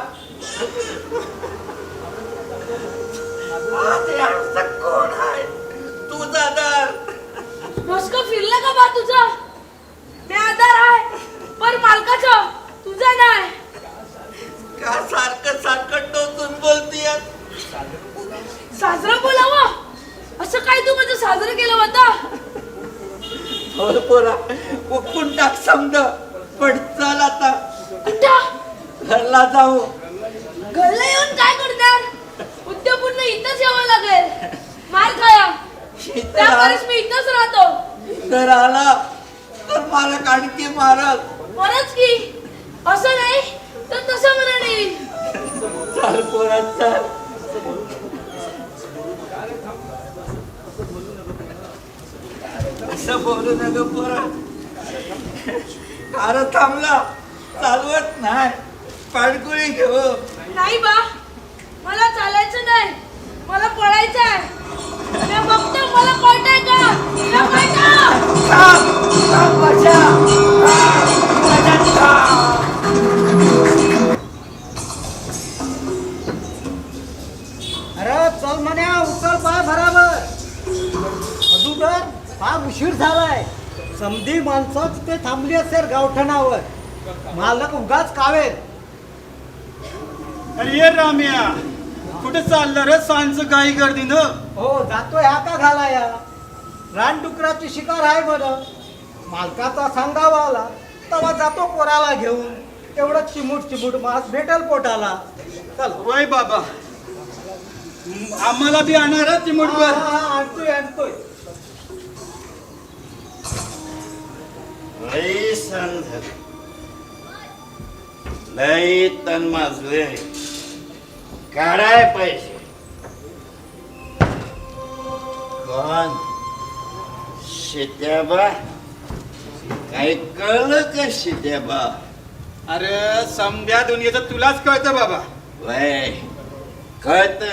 आधी आमचं कोण आहे? तू दादर. डोसकं फिरलं का बा तुझं? मी आधार आहे पण मालकाचा तुझा नाही. का सारखं सारखं टोचून बोलतीय? साजरं बोलावं असं काय तू माझं साजरं केलं होतं? हो पोरा उकून टाक समज. पण चल आता कुठं घरला जाऊ. घरला येऊन काय करणार? उद्या पुन्हा इथंच यावं लागेल मार खाया. त्यावेळेस मी इथंच राहतो. तर आला तर मला काढकी मारल. बरंच की असं नाही तर तसं म्हणा नाही. चल पोरा चल. असं बोलू नका पोरा. कार थांबला चालवत नाही. पाणकुळी घेऊ. नाही बा मला चालायचं नाही मला पळायचं आहे. मी बघतो मला कळतंय का? तुला कळतं? थांब, थांब बचा. बचा, थांब. अरे चल म्हण्या उचल पाय बराबर. अगोदर फार उशीर झालाय. समधी माणसं तिथे थांबली असेल गावठणावर. मालक उगाच कावेल. अरे ये राम्या कुठे चाललं रे सांज काही गर्दीनं? हो जातो ह्या का घालाया. रानडुकराची शिकार आहे बरं. मालकाचा सांगावा आला तेव्हा जातो पोराला घेऊन. तेवढं चिमूट मास भेटल पोटाला. चल वय बाबा आम्हाला बी आणणार चिमुटभर. आणतोय. लई सण झाले. लई तन माजले. काढाय पाहिजे. कोण शित्याबा? काही कळलं का शित्याबा? अरे समध्या दुनियेचं तुलाच कळतं बाबा. वय कळत.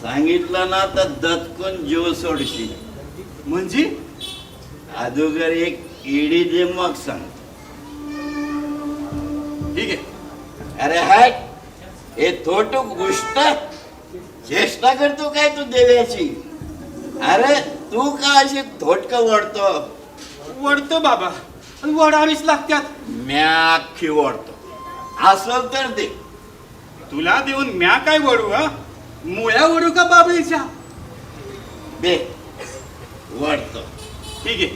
सांगितलं ना तर दचकून जीव सोडशील. म्हणजे अगोदर एक इडी दे मग सांग. ठीक आहे. अरे हाय हे थोटू गोष्ट चेष्टा करतो काय तू देव्याची? अरे तू का अशी थोटक वडतो? वडतो बाबा वडावीच लागतात. म्या अख्खी वडतो. असल तर दे. तुला देऊन म्या काय वडू? मुळ्या वडू का बाबळीच्या? दे वडतो. ठीक आहे.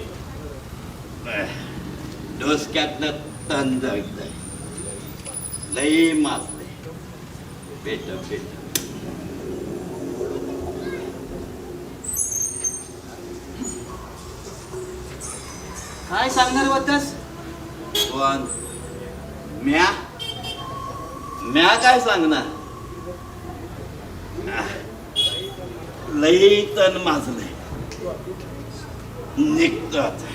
डोसक्यातलं तण जळतंय. लई माजले. बेट बेट काय सांगणार होतास? कोण? म्या म्या काय सांगणार? लई तण माजले. निघतो आता.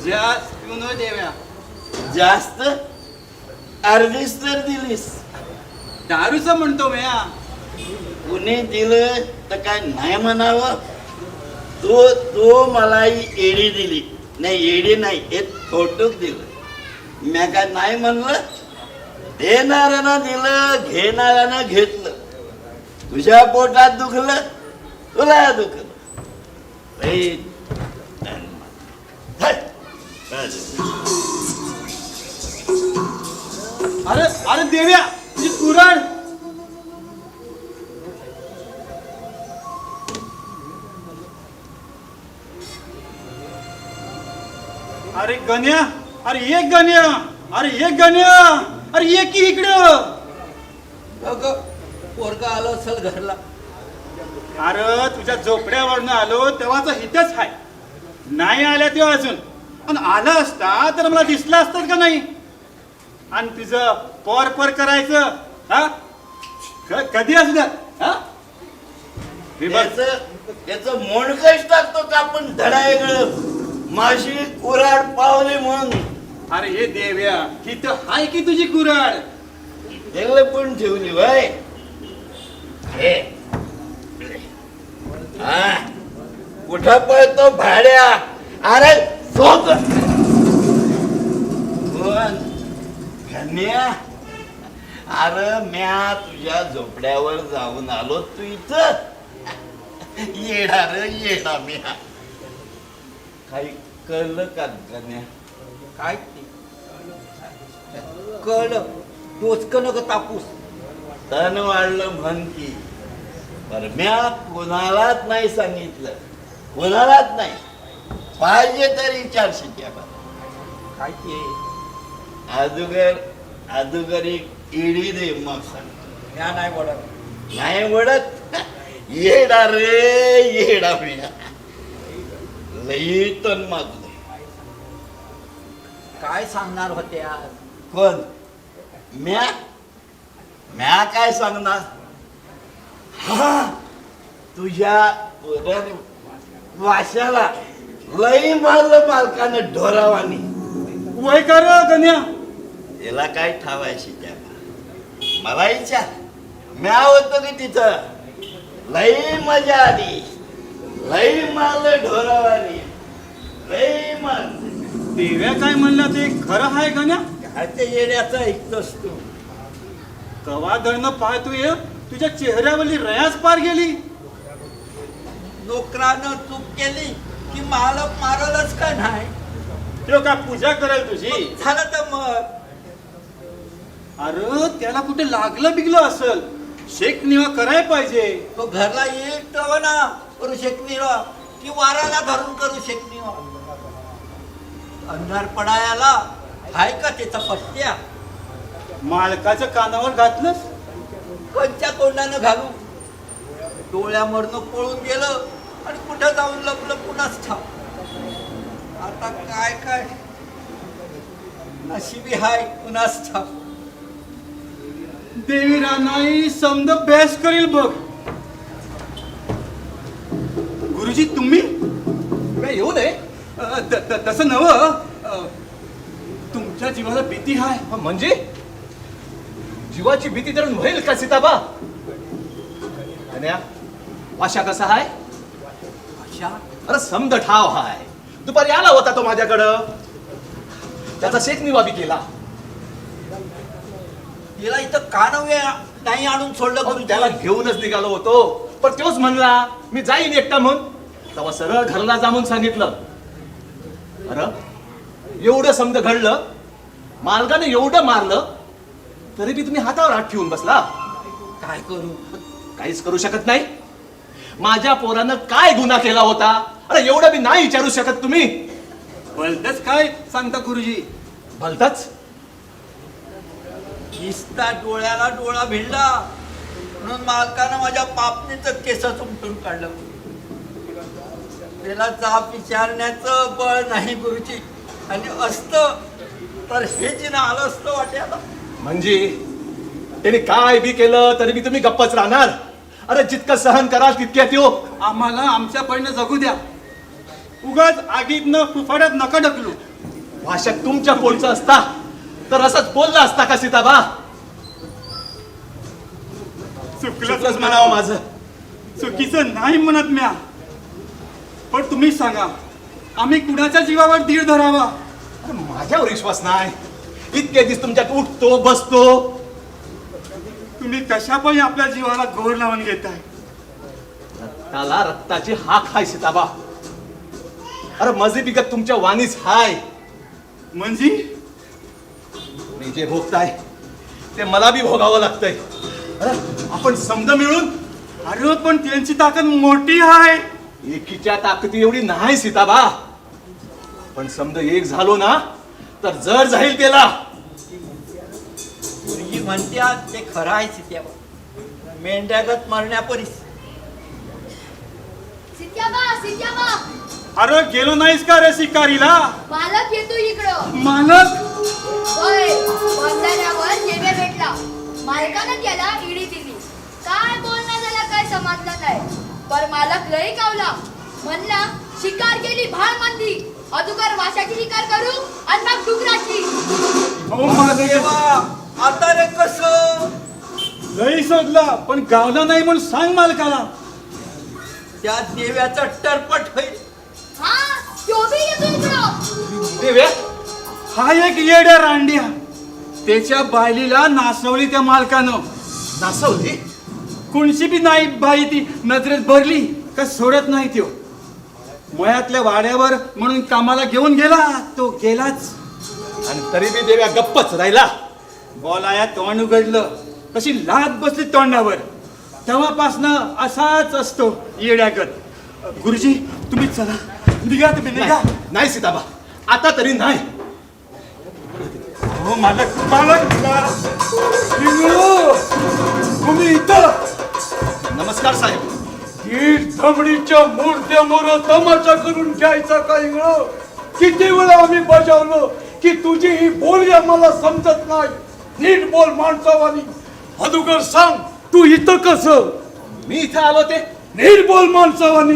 जास्त पिऊ न देव्या. जास्त अर्धीच तर दिलीस. दारूच म्हणतो म्या. कुणी दिलं तर काय नाही म्हणावं. तू मला ही एडी दिली. नाही एडी नाही हे थोटूक दिलं. म्या काय नाही म्हणलं. देणाऱ्यानं दिलं घेणाऱ्यानं घेतलं. तुझ्या पोटात दुखलं तुला दुखलं. लई तण माजलं. अरे अरे देव्या तुझी कुराड. अरे गण्या. अरे एक गण्या. अरे एक गण्या. अरे ये की इकडं. पोरगा आलो असेल घरला. अरे तुझ्या झोपड्यावरनं आलो तेव्हाच इथेच आहे. नाही आल्या तेव्हा अजून. पण आला असता तर मला दिसला असतात का नाही? आणि तुझं पर करायचं हा कधी असलं हा? हे बघ. त्याचं मोडकच टाकतो का आपण धडायगळ. माशी कुराड पावली म्हणून. अरे हे देव्या ही तर हाय की तुझी कुऱ्हाड. तेवढं पण ठेवली वय हे हा कुठं पळतो भाड्या अरे सोक कोण कन्या अरे म्या तुझ्या झोपड्यावर जाऊन आलो तू इथं येडा रे येडा म्या काही कळलं का कन्या काय ते कळलं टोचकं नको तापूस. तण वाढलं म्हण की पर म्या कोणालाच नाही सांगितलं कोणालाच नाही पाहिजे तरी 400 द्या काय ते अदुगर एक इडी दे मग सांग म्या नाही बोलत. नाही वडत येडा रे येडा म्या लई तण माजले. काय सांगणार होते आज? कोण म्या म्या काय सांगणार हा तुझ्या वाशाला लई मारलं मालकानं ढोरावानी. वय कर गण्या. याला काय ठावायची त्या मला विचार म्या होतो की तिथं लई मजा आली लई मारलं ढोरावानी लई मारलं. देव्या काय म्हणलं ते खरं आहे गण्या. काय ते येण्याचं ऐकतोस तू कवा गणनं पाहतोय तुझ्या चेहऱ्यावरली रयास पार गेली. नोकरानं चूक केली की मालक मारलच का नाही तो का पूजा करेल तुझी. झालं तर मग अरे त्याला कुठे लागलं बिगलं असल शेक निवा कराय पाहिजे. तो घरला येईल तेव्हा ना करू शेकणीला की वाराला धरून करू शेकणीला अंधार पडायला हाय का त्याचा पट्ट्या मालकाच्या कानावर घातलंस. कोणच्या तोंडानं घालू डोळ्यामधनं पळून गेलं आणि कुठं जाऊन लपलं पुन्हाच ठाव. आता काय काय नशिबी हाय पुन्हाच ठाव. देवी रानाई समद बेस करील बघ. गुरुजी तुम्ही काय येऊ नये तसं नव तुमच्या जीवाला भीती हाय. म्हणजे जीवाची भीती तर होईल का सीताबा. कन्या वाशा कसा हाय. अशा अरे समद ठाव हाय. दुपारी आला होता तो माझ्याकडं त्याचा शेक निवाबी केला. तिला इथं का नाही आणून सोडलं पण करू त्याला घेऊनच निघालो होतो पण तोच म्हणला मी जाईन एकटा म्हणून. तेव्हा सरळ घरला जाऊन सांगितलं. अरे एवढं समज घडलं मालकाने एवढं मारलं तरी बी तुम्ही हातावर हात ठेवून बसला. काय करू काहीच करू शकत नाही. माझ्या पोरानं काय गुन्हा केला होता अरे एवढं बी नाही विचारू शकत तुम्ही. बोलतच काय सांगता गुरुजी. भलतच नुसता डोळ्याला डोळा भिडला म्हणून मालकानं माझ्या पापणीचं केस उमटून काढलं. त्याला जाब विचारण्याचं बळ नाही गुरुजी आणि असतं तर हे जिनं आलं असतं वाट्याला. म्हणजे त्याने काय बी केलं तरी बी तुम्ही गप्पच राहणार. अरे जितकं सहन कराल तितक्यात यो. आम्हाला आमच्या परीने जगू द्या. उगाच आगीत न फुफाड्यात नका ढकलू. भाषा तुमच्या पोटचं असता तर असंच बोलला असता का सीताबा. चुकलंच म्हणावं माझं. चुकीचं नाही म्हणत म्या पण तुम्ही सांगा आम्ही कुणाच्या जीवावर धीर धरावा. अरे माझ्यावर विश्वास नाही. इतके दिवस तुमच्यात उठतो बसतो. तुम्ही कशा पण आपल्या जीवाला घोर लावून घेताय. रक्ताला रक्ताची हाक हाय सीताबा. अरे मजे बिगत तुमच्या वाणीच हाय. म्हणजे मी जे भोगताय ते मला बी भोगावं लागतंय. अरे आपण समज मिळून. अरे पण त्यांची ताकद मोठी आहे. एकीच्या ताकदी एवढी नाही सीताबा. पण समज एक झालो ना तर जर जाईल त्याला. गुरुजी म्हणतात ते खरं आहे सीत्या मेंढ्यागत मरण्यापरीस. सित्याबा अरे गेलो नाहीस का रे शिकारीला. मालक येतो इकडं. मालक होय बंधाऱ्यावर जेबे भेटला. मालकानं त्याला इडी दिली. काय बोलणं झाला काय समजलं नाही. पर मालक लई कावला. म्हणला शिकार केली भाळ मंदी अगोदर वाशाची शिकार करू आणि मग डुकराची. देवा, आता रे कसं? लई शोधला पण गावला नाही म्हणून सांग मालकाला. त्या देव्याचा टरपट होईल. हा तो बी येतो इकडं. देव्या हा एक येड्या रांड्या, त्याच्या बायलीला नासवली त्या मालकानं. नासवली? कोणशी बी नाही बाई ती नजरेत भरली का सोडत नाही त्यो. मयातल्या वाड्यावर म्हणून कामाला घेऊन गेला, तो गेलाच. आणि तरी बी देव्या गप्पच राहिला. बोलाया तोंड उघडलं कशी लाद बसली तोंडावर. तेव्हापासनं असाच असतो येड्यागत. गुरुजी तुम्ही चला, निघा तुम्ही निघा. नाही सीताबा, आता तरी नाही. हो मालक मालक तुम्ही इथं. नमस्कार साहेब. दीड धमडीच्या मूर्त्यामोर तमाशा करून घ्यायचा का इंगळ? किती वेळा आम्ही बजावलो की तुझी ही बोली आम्हाला समजत नाही. नीट बोल माणसावानी. अदुगर सांग तू इथं कसं? मी इथं आलो ते नीट बोल माणसावानी.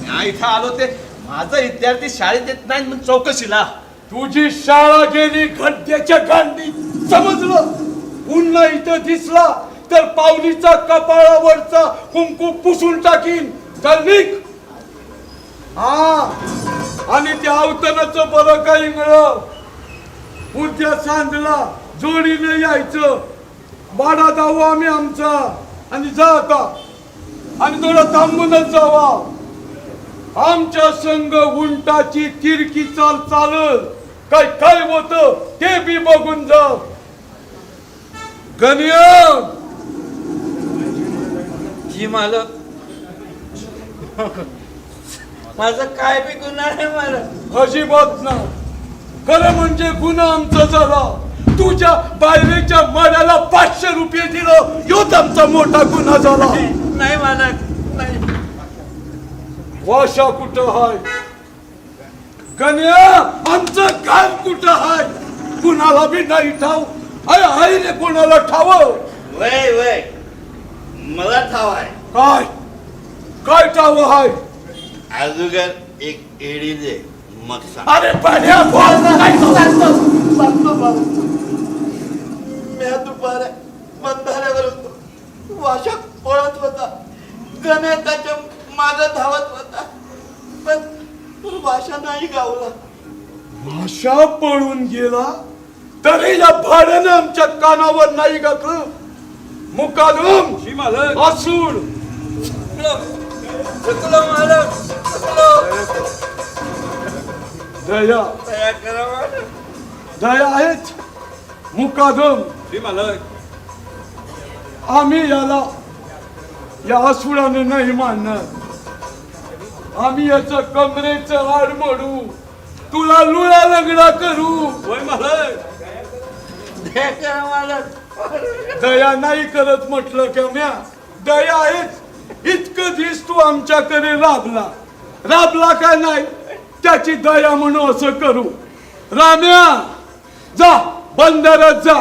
मी इथं आलो ते माझा विद्यार्थी शाळेत येत नाही म्हणून चौकशीला. तुझी शाळा गेली खड्ड्याच्या गांडीत, समजलं? पुन्हा इथं दिसला तर पावलीचा कपाळावरचा कुंकू पुसून टाकीन. चल निघ. हा आणि त्या अवतनाचं बरं काही मिळव. उद्या सांजला जोडीने यायचं. बाडा जाऊ आम्ही आमचा आणि जा आता. आणि थोडं थांबूनच जावा. आमच्या संघ उंटाची तिरकी चाल चालल. काय काय होत ते बी बघून जा. गण्या जी मालक, माझं काय बी गुन्हा नाही मालक. अजिबात ना. खरं म्हणजे गुन्हा आमचा झाला. तुझ्या बायलेच्या मड्याला 500 रुपये दिलं, योच आमचा मोठा गुन्हा झाला. नाही मालक, नाही. वाशा कुठं हाय? गण्या आमचं काम कुठं हाय? कुणाला बी नाही ठाव. अरे आईने कोणाला ठाव? वय वय मला ठाव आहे. काय काय ठाव हाय? अजून एक एडी दे मग सांग. अरे पाण्या बोल ना. काय मी दुपार बंधाऱ्यावर होतो. वाशा पळत होता. गण्या त्याच्या मागे धावत होता. पण वाशा नाही गावला. भाषा पळून गेला तरी या भाड्यानं आमच्या कानावर नाही घातलं. मुकादम असूड मालक दया दया करा मालक. दया आहेत. मुकादम आम्ही याला या असुराने नाही मानणार. आम्ही याचं कमरेचं हाड मोडू, तुला लुळा लंगडा करू. दया करा मालक. दया नाही करत म्हटलं का म्या? दया आहेच. इतकं दिस तू आमच्याकडे राबला का नाही त्याची दया म्हणून असं करू. राम्या जा बंदरात जा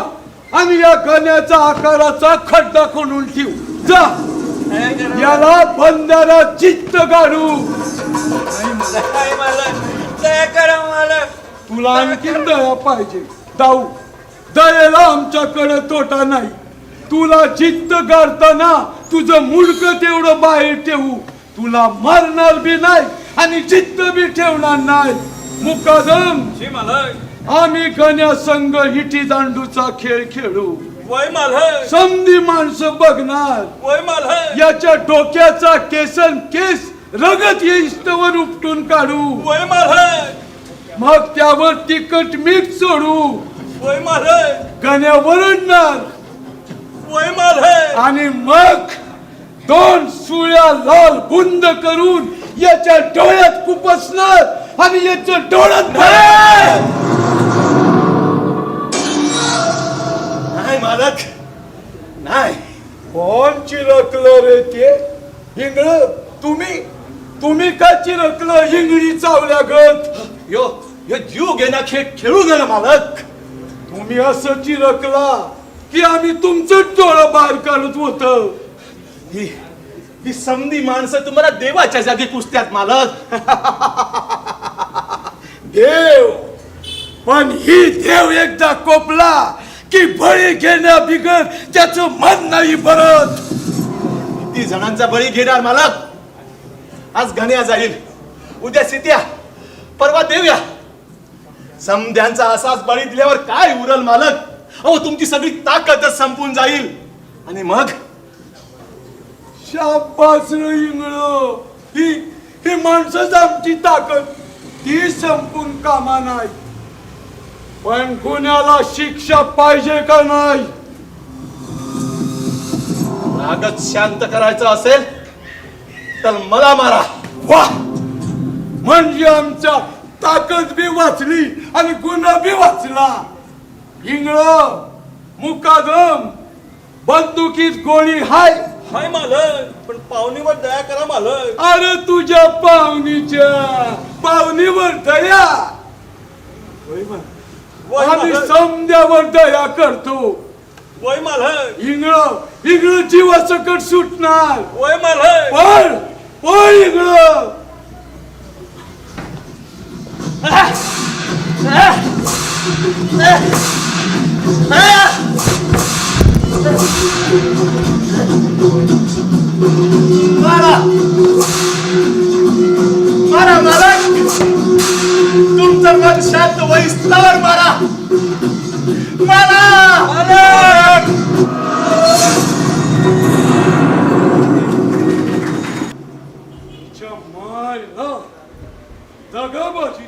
आणि या गण्याचा आकाराचा खड्डा खोलून ठेव. जा याला बंदरात चित्त काढू. नाही मालक, दया करा मालक. तुला आणखीन दया पाहिजे. जाऊ दयेला आमच्याकडे तोटा नाही. तुला चित्त गाडताना तुझं मुडक तेवढं बाहेर ठेवू. तुला मारणार बी नाही आणि चित्त बी ठेवणार नाही. मुकादम आम्ही गण्या संघ हिटी दांडूचा खेळ खेळू. वय मालक, समधी माणसं बघणार. वय मालक, याच्या डोक्याचा केसन केस रगत येईस्तवर उपटून काढू. वय मालक, मग त्यावर तिखट मीठ सोडू. वय मालक, गण्या वरडणार वय मालक. आणि मग 2 सुळ्या लाल बुंद करून याच्या डोळ्यात खुपसणार आणि याचं डोळ्यात नाही मालक, नाही. कोण चिरकलं रे ते? हिंगळ तुम्ही का चिरकलं हिंगडी चावल्या गत? यो यो जीव घेणा खेळ खेळू नये मालक. तुम्ही असं चिरकला की आम्ही तुमचं डोळं बाहेर काढत होत. ही समधी माणसं तुम्हाला देवाच्या जागी पुसत्यात मालक. देव पण ही देव एकदा कोपला की बळी घेण्या बिगर त्याचं मन नाही भरत. किती जणांचा बळी घेणार मालक? आज गण्या जाईल, उद्या सीत्या, परवा देव्या. समध्यांचा असाच बळी दिल्यावर काय उरल मालक? अहो तुमची सगळी ताकदच संपून जाईल. आणि मग शाबास रे इंगळं. ही माणसंच आमची ताकद, ती संपून कामा नाही. पण गुन्ह्याला शिक्षा पाहिजे का नाही? रागत शांत करायचं असेल तर मला मारा. वा, म्हणजे आमच्या ताकद बी वाचली आणि गुन्हा बी वाचला. इंगळं, मुकादम, बंदुकीत गोळी हाय. हाय मालक, पण पाहुणीवर दया करा मालक. अरे तुझ्या पाहुणीवर दया. वय आम्ही मालक, समद्यावर दया करतो. वय मालक, इंगळं जीवासकट सुटणार. वय मालक. पण इंगळं. मारा मारा मालक, तुमचं मन शांत होईस्तवर मारा. मारा मालक. दगाबाजी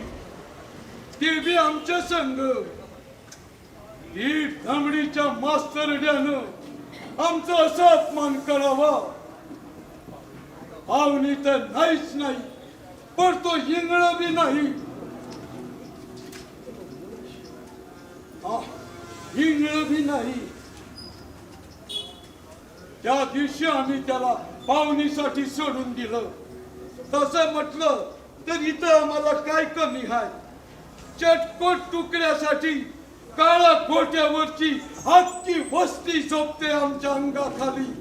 ते बी आमच्या संघ. ही दमडीच्या मास्तरड्यानं आमचा असा अपमान करावा. पाहुणी तर नाहीच नाही, पण तो इंगळ बी नाही. इंगळ बी नाही. त्या दिवशी आम्ही त्याला पाहुणीसाठी सोडून दिलं. तसं म्हटलं तर इथं आम्हाला काय कमी आहे? चटपट तुकड्यासाठी काळा गोट्यावरची अख्खी वस्ती झोपते आमच्या अंगाखाली.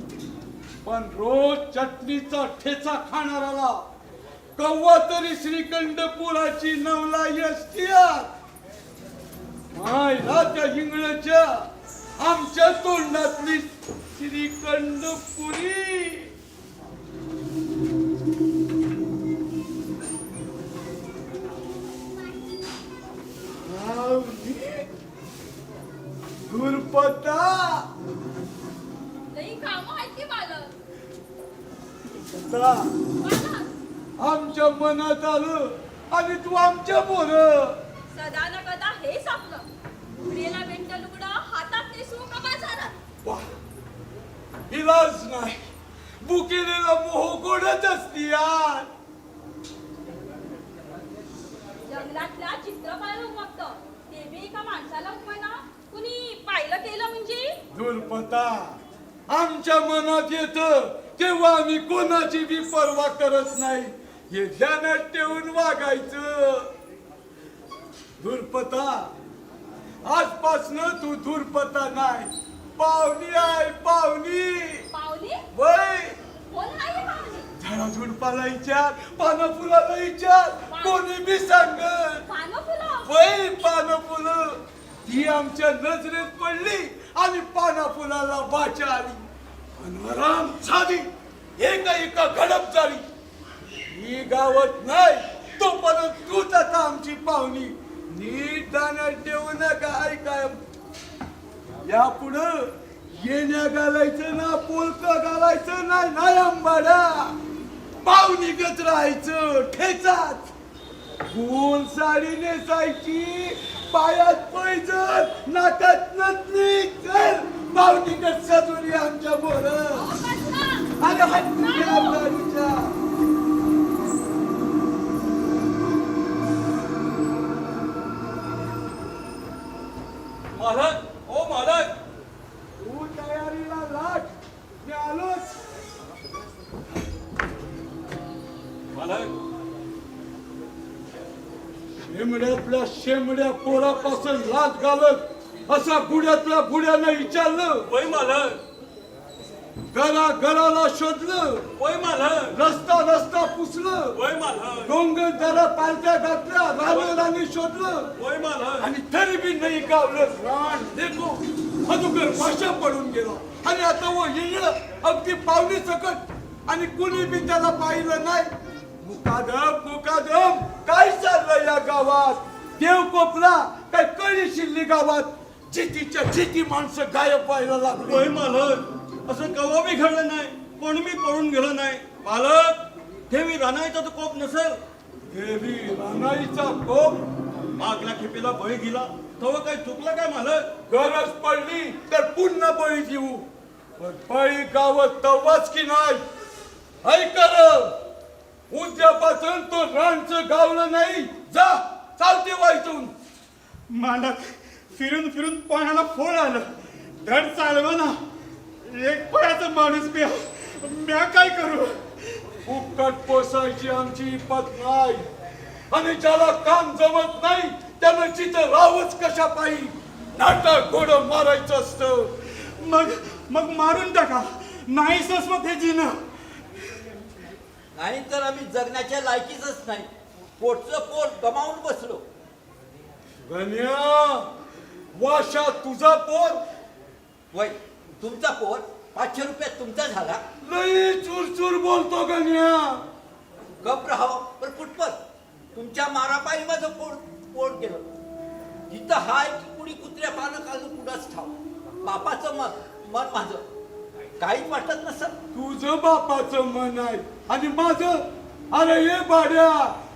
पण रोज चटणीचा ठेचा खाणाऱ्याला कव्वा तरी श्रीकंठपुराची नवला यष्टिया. मायला त्या इंगळच्या आमच्या तोंडातली श्रीकंठपुरी. गुरपता लई कामं आहेत की मालक. आमच्या मनात आलं आणि तू आमच्या बोर. सदा न कदा हेच आपलं. उडीला बेंट लुगडं हातात नेसू का बाजारात. इलाज नाही. बुकेलेला मोह गोडच असती यार. जंगलातल्या चित्रकला बघतं ते बी एका माणसाला उमना कुणी पाहिलं केलं म्हणजे. दुर्पता आमच्या मनात येत तेव्हा आम्ही कोणाची बी पर्वा करत नाही. हे ध्यानात ठेवून वागायचं. दुर्पता आजपासनं तू दुर्पता नाही, पाहुणी आहे. पाहुणी पाहुणे वय. कोण आहे पाहुणे? झाडा झुडपाला विचार, पानं फुलाला विचार, कोणी बी सांगत. पानं फुलं. वय पानं फुलं. ती आमच्या नजरेत पडली आणि पाना फुलाला वाचा आली. आराम झाली. एका गडप झाली. ही गावात नाही तोपर्यंत तूच आता आमची पाहुणी. नीट दाण्यात ठेवू नका. ऐकाय यापुढं येण्या घालायचं ना, पोलक घालायचं नाही. नाही आंबाडा पाहुणीगत राहायचं. ठेचाच फुल साडी नेसायची, पायात पैजण, नाकात नथनी. चल पाहुणीगत सजवली आमच्या बोर. अरे हत्तीच्या गाडीच्या. मालक, ओ मालक. तू तयारीला लाग. मी आलोच. मालक, शेमड्यातल्या शेमड्या पोरापासून लाच घालत असा गुड्यातल्या गुड्यानं विचारलं. वय मालक. घराला शोधलं, होय मालक रस्ता रस्ता पुसलं, होय मालक डोंगर जरा पालत्या घातल्या, राणी शोधलं, होय मालक आणि तरी बी नाही गावलं. रान देखो मधुकर भाषा पडून गेला आणि आता वो येणं अगदी पावली सकट आणि कुणी बी त्याला पाहिलं नाही. मुकादम काय चाललं या गावात? देव कोपला काय कळी शिल्ली गावात? जितीच्या जिती माणसं गायब व्हायला लागली. होय मालक असं कवा बी घडलं नाही, कोण मी पळून गेलो नाही. मालक देवी रानाईचा तो कोप नसेल. देवी रानाईचा कोप मागल्या खेपेला बळी गेला तेव्हा काय चुकलं काय मालक? गरज पडली तर पुन्हा बळी देऊ, पण बळी गावात तवाच की नाही. ऐकर उद्यापासून तो रानचं गावलं नाही. जा चालते वाईटून. मालक फिरून फिरून पाण्याला फोड आलं, धड चालव ना. एक पायाचा माणूस म्या काय करू? फुकट पोसायची आमची हिंमत नाही, आणि ज्याला काम जमत नाही त्यानं तिथं राहूच कशा पाहिजे. नाटक घोडं मारायचं असतं. मग मारून टाका, नाही सस्वत हे जीनं. नाही तर आम्ही जगण्याच्या लायकीच नाही. पोटचं पोट गमावून बसलो. गण्या वाशा तुझा पोर वय तुमचा पोट 500 रुपयात तुमचा झाला. लई चुरचुर बोलतो गण्या. गप राहावं पण कुठपत. तुमच्या मारापायी माझं पोट गेलं. जिथं हाय की कुणी कुत्र्या पानं काढून कुणाच ठाव. बापाचं मन माझं काहीच वाटत नसत. तुझं बापाचं मन आहे आणि माझं. अरे ये बाड्या,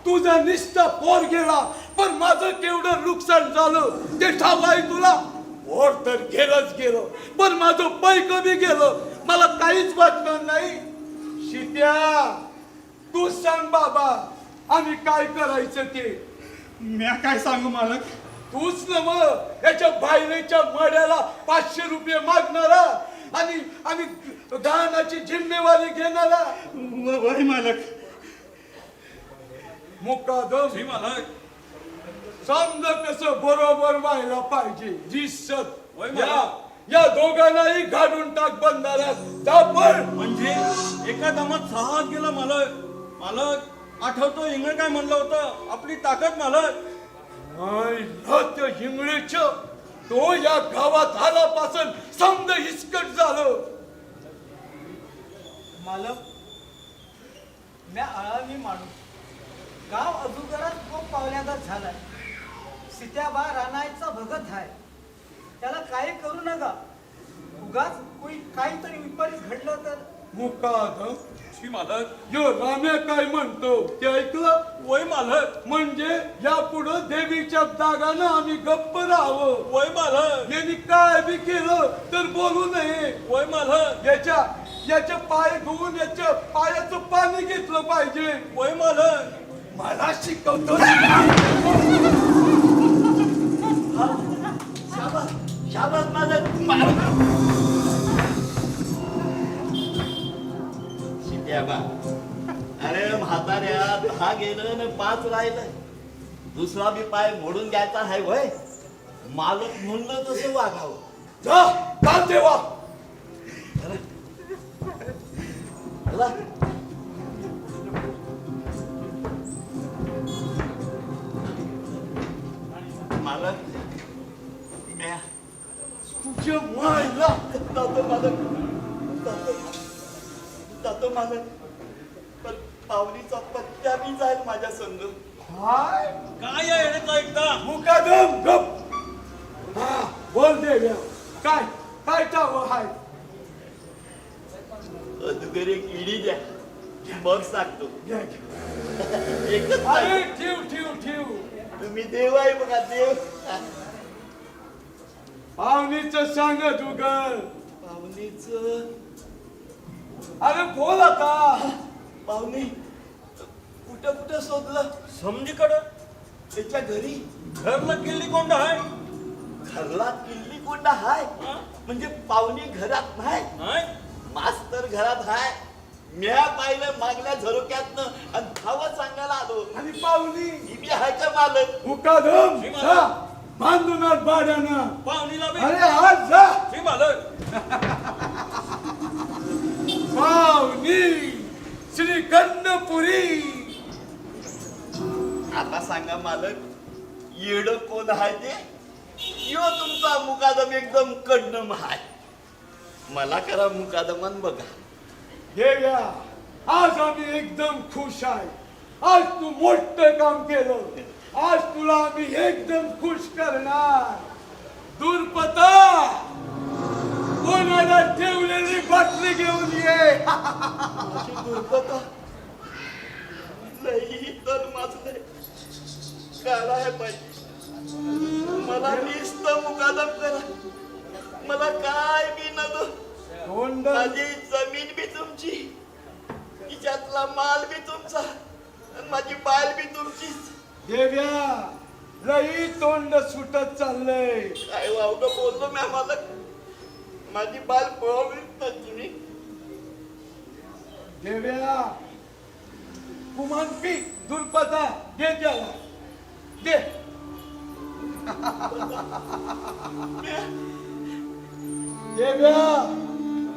तुझा निस्ता पोर गेला पण माझं केवढं नुकसान झालं ते ठाव आहे तुला? पोर तर गेलं पण माझं पैक बी गेलं. मला काहीच वाटणार नाही. शित्या तू सांग बाबा, आणि काय करायचं ते? म्या काय सांगू मालक? तूच नव याच्या बायलेच्या मड्याला 500 रुपये मागणारा आणि दानाची जिम्मेवारी घेणारा. वय मालक. मुकादम श्री मालक समजा कसं बरोबर व्हायला पाहिजे. दिसत वय मला. या दोघांनाही घालून टाक बंधाऱ्यात. दापड म्हणजे एका दमात 6 हात गेला मालक. मालक आठवतो इंगळ काय म्हणलं होतं, आपली ताकद मालक. त्या हिंगळीच तो या गावात आल्यापासून समज हिसकट झालं. मालक म्या अळावी माणूस. गाव अगोदरच खूप पावल्यागत झालाय. सीत्याबा रानायचा भगत आहे. त्याला काही करू नका. उगाच कोणी काहीतरी विपरीत घडलं तर. मुकादम श्री मालक. यो राम्या काय म्हणतो ते ऐकलं? वय मालक. म्हणजे यापुढं देवीच्या दागानं आम्ही गप्प राहावं. वय मालक. यांनी काय बी केलं तर बोलू नये. वय मालक. याचे पाय धुवून याच्या पायाचं पाणी घेतलं पाहिजे. वय मालक. मला शिकवतो. शाबास माझं. शिट्याबा, अरे म्हाताऱ्या 10 गेलं न 5 राहिलं. दुसरा बी पाय मोडून घ्यायचा आहे वय. मालक म्हणलं तसं वागावं. जा चाल देवा. चला. मालक म्या तुझ्या मायला जातो मालक. जातो मालक. पण पावलीचा पत्त्या बी जाईल माझ्या संग. हाय काय आहे येण्याचं एकदा? मुकादम गप. हा बोल देव्या. काय काय टाव हाय? अदुगर एक इडी द्या, मग सांगतो. घ्या, घ्या. एकच अरे पाहिजे. ठेव. तुम्ही देव आहे बघा, देव. पाहुणीचं सांग दुगर. पाहुणीच अरे बोल आता. पाहुणी कुठं कुठं शोधलं? समजीकडं त्याच्या घरी घरला किल्ली कोंड आहे. घरला किल्ली कोंडा हाय. म्हणजे पाहुणी घरात नाही, नाही मास्तर घरात हाय. म्या पाहिलं मागल्या झरोक्यातनं आणि धावा सांगायला आलो. आणि पाहुणी ही बी हाय का मालक? मुकादम जा बांधूनात बाड्यानं. पाहुणीला बी. अरे आज जा. श्री मालक. पाहुणी श्री कर्णपुरी. आता सांगा मालक, येड कोण आहे ते? यो तुमचा मुकादम एकदम कडनम आहे. मला करा मुकादमान बघा. हे घ्या, आज आम्ही एकदम खुश आहे. आज तू मोठं काम केलं. आज तुला आम्ही एकदम खुश करणार. दुर्पता, कोणाला ठेवलेली बाटली घेऊन ये. अशी दुर्पता लई तर माझं काढाय पाहिजे. मला नुसतं मुकादम करा. मला काय बी नको. तोंड माझी जमीन बी तुमची, तिच्यातला माल बी तुमचा, आणि माझी बाल बी तुमचीच. देव्या, लई तोंड सुटत चाललंय. काय वावगं बोललो मी मालक. माझी बाल पळवली तर तुम्ही. देव्या, कुमान पी. दुर्पता, दे त्याला, दे. देव्या,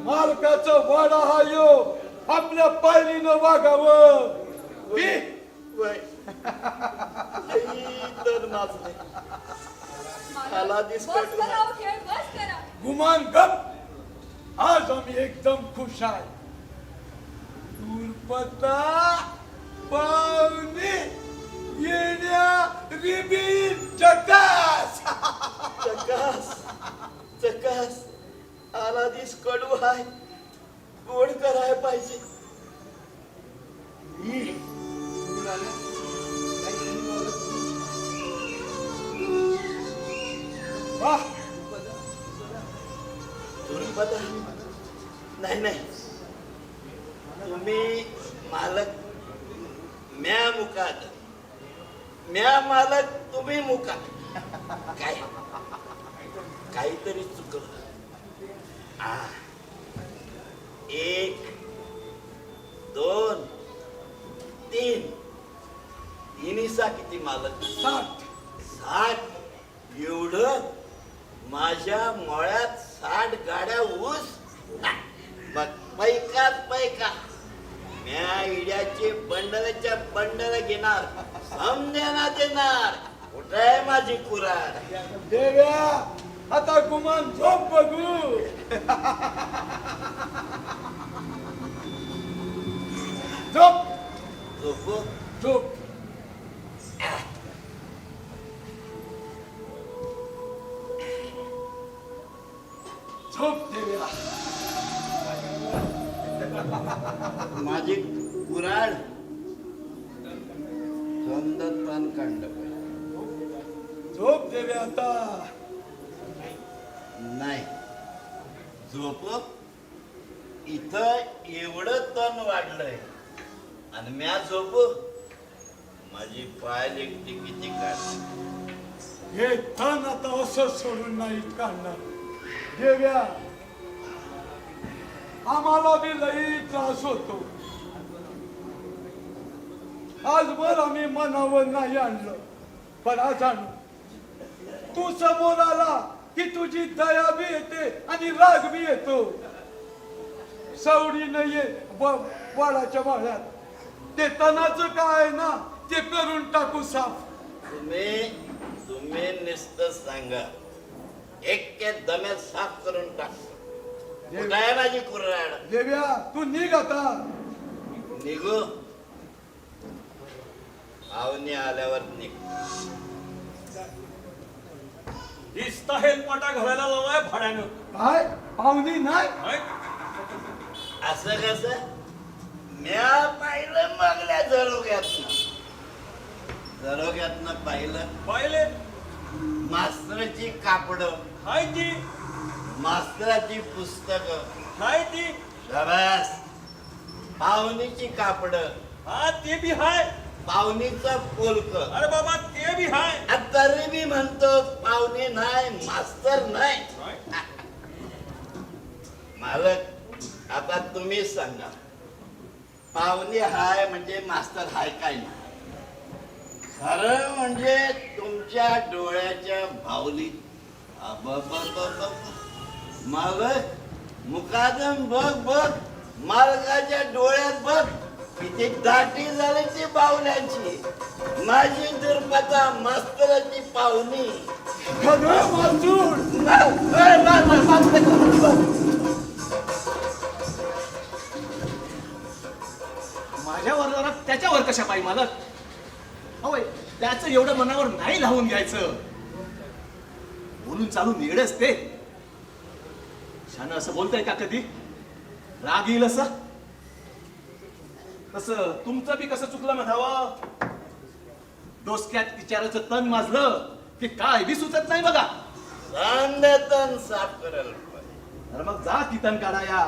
मालकाचं वाडा हा यो, आपल्या पायरीनं वागावं. पी. वय लई तर माझं मला दिसतंय बस करा हो खेळ, बस करा. गुमान गप. आज आम्ही एकदम खुश आहे. दुर्पता, पाहुणे, येण्या, रिबीन, चकास. चकास चकास. आला दिस कडू आहे. गोड कराय पाहिजे. वाह, दुर्पदा, नाही नाही, तुम्ही मालक, म्या मुकाद, म्या मालक, तुम्ही मुकाद. काय काहीतरी चुकलं. एक, दोन, तीन. तिन्हीचा किती मालक? 60. 60. एवढं? माझ्या मळ्यात 60 गाड्या ऊस. मग पैकाच पैका. म्या इड्याचे बंडलच्या बंडल घेणार, समजेना देणार. कुठे आहे माझी कुराड? देव्या, आता गुमान झोप बघू. झोप झोपू? झोप. झोप देव्या. माझी कुराड समजत पान काढलं पाहिजे. झोप देव्या आता. नाही झोप. इथं एवढं तण वाढलंय आणि म्या झोप. माझी पाय एकटी किती काढ. हे तण आता असं सोडून नाही काढणार. देव्या, आम्हाला बी लई त्रास होतो. आजवर आम्ही मनावर नाही आणलं, पण आज आणू. तू समोर आला की तुझी दया बी येते आणि राग बी येतो. सवडी नाहीये वाडाच्या माळ्यात. ते तणाचं काय ना ते करून टाकू साफ. तुम्ही नुसतं सांगा, एक दम्यात साफ करून टाक. कुठे आहे माझी कुराड? देव्या, तू निघ आता. निघू? पाहुणे आल्यावर निघ. दिसता हेलपाटा घालायला लावलाय भाड्यानं. काय पाहुणी नाही? काय? असं कसं? म्या पाहिलं मागल्या झरोग्यातनं पाहिलं. पाहिले मास्तराची कापड, हाय ती, मास्तराची पुस्तक, हाय ती. शाबास. पाहुणीची कापड, हा ते बी हाय. पाहुणीचं पोलक. अरे बाबा ते बी हाय. तरी बी म्हणतो पाहुणे नाही, मास्तर नाही. मालक, आता तुम्ही सांगा, पाहुणे हाय म्हणजे मास्तर हाय काय नाही? खरं म्हणजे तुमच्या डोळ्याच्या भावली. मालक, मुकादम बघ बघ, मालकाच्या डोळ्यात बघ किती दाटी झाली ती पाहुण्यांची. माझी दुर्पता मास्तराची पाहुणी. खरं वाचून माझ्यावर जरा त्याच्यावर कशा पाहिजे मालक? होय, त्याचं एवढं मनावर नाही लावून घ्यायचं. बोलून चालून येडच ते. शान असं बोलतंय का कधी? राग येईल असं? तसं तुमचं बी कसं चुकलं म्हणावं? डोसक्यात विचाराचं तण माजलं की काय बी सुचत नाही बघा. सांडतन साफ करायला पाहिजे. तर मग जा की तण काढाया.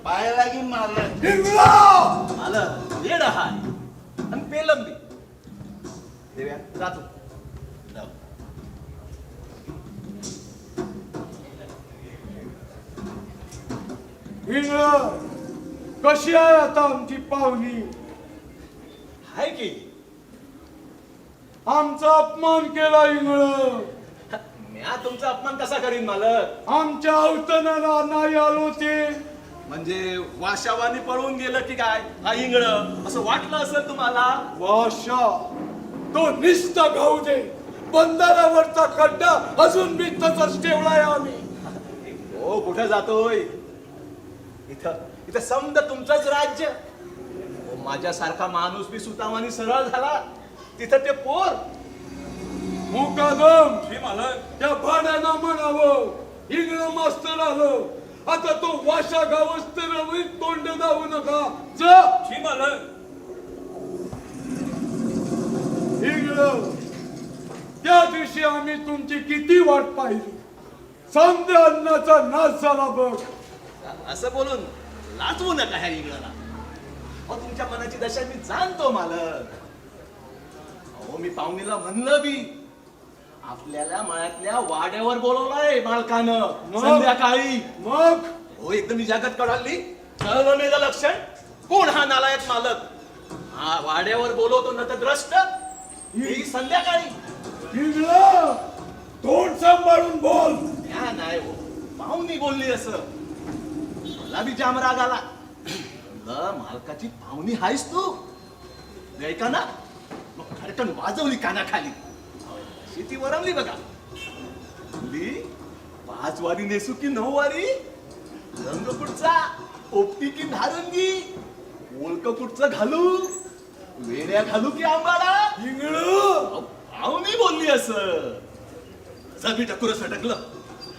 पाय लागी मालक. आलं येड हाय आणि पेलम बी. देव्या जातो. जाऊ. इंगळ कशी आहे आता आमची पाहुणी? हाय की आमचा अपमान केला इंगळ. म्या तुमचा अपमान कसा करीन मालक? आमच्या अवतनाला नाही आलो ते. म्हणजे वाशावानी पळून गेलं की काय हा इंगळ असं वाटलं असेल तुम्हाला? वाशा तो निस्ता गाऊ दे. बंधारावरचा खड्डा अजून बी तसंच ठेवलाय आम्ही. हो कुठं जातोय? इथं इथं समद तुमचंच राज्य. हो, माझ्यासारखा माणूस बी सुतावानी सरळ झाला तिथं ते पोर. मुकादम श्री मालक. त्या भाड्यानं म्हणावं इंगळ मास्तर आलं. आता तो वाशा गावच तर तोंड दावू नका. जा श्री मालक. इंगळ त्या दिवशी आम्ही तुमची किती वाट पाहिली. समजा अन्नाचा नाश झाला बघ. असं बोलून लाजवू नका ह्या इंगळाला. अहो तुमच्या मनाची दशा मी जाणतो मालक. अहो मी पाहुणीला म्हणलं बी आपल्याला मळ्यातल्या वाड्यावर बोलवलंय मालकानं मग? संध्याकाळी. मग हो एकदम जगात कळाली. कळलं मेलं लक्षण. कोण हा नालायक मालक? हा वाड्यावर बोलवतो न तर द्रष्ट. ही संध्याकाळी. इंगळ तोंड सांभाळून बोल. ह्या नाही हो पाहुणी बोलली असं. मला बी जाम राग आला. म्हणलं, मालकाची पाहुणी हायस तू नाही का ना? मग खडकन वाजवली कानाखाली. शेती वरवली बघा. मुली 5 वारी नेसू की 9 वारी? रंग कुठचा? पोपटी की नारंगी? ओळख कुठचं घालू? वेड्या घालू की आंबाडा? इंगळ पाहुणी बोलली असं. जबी टकुर सटकलं.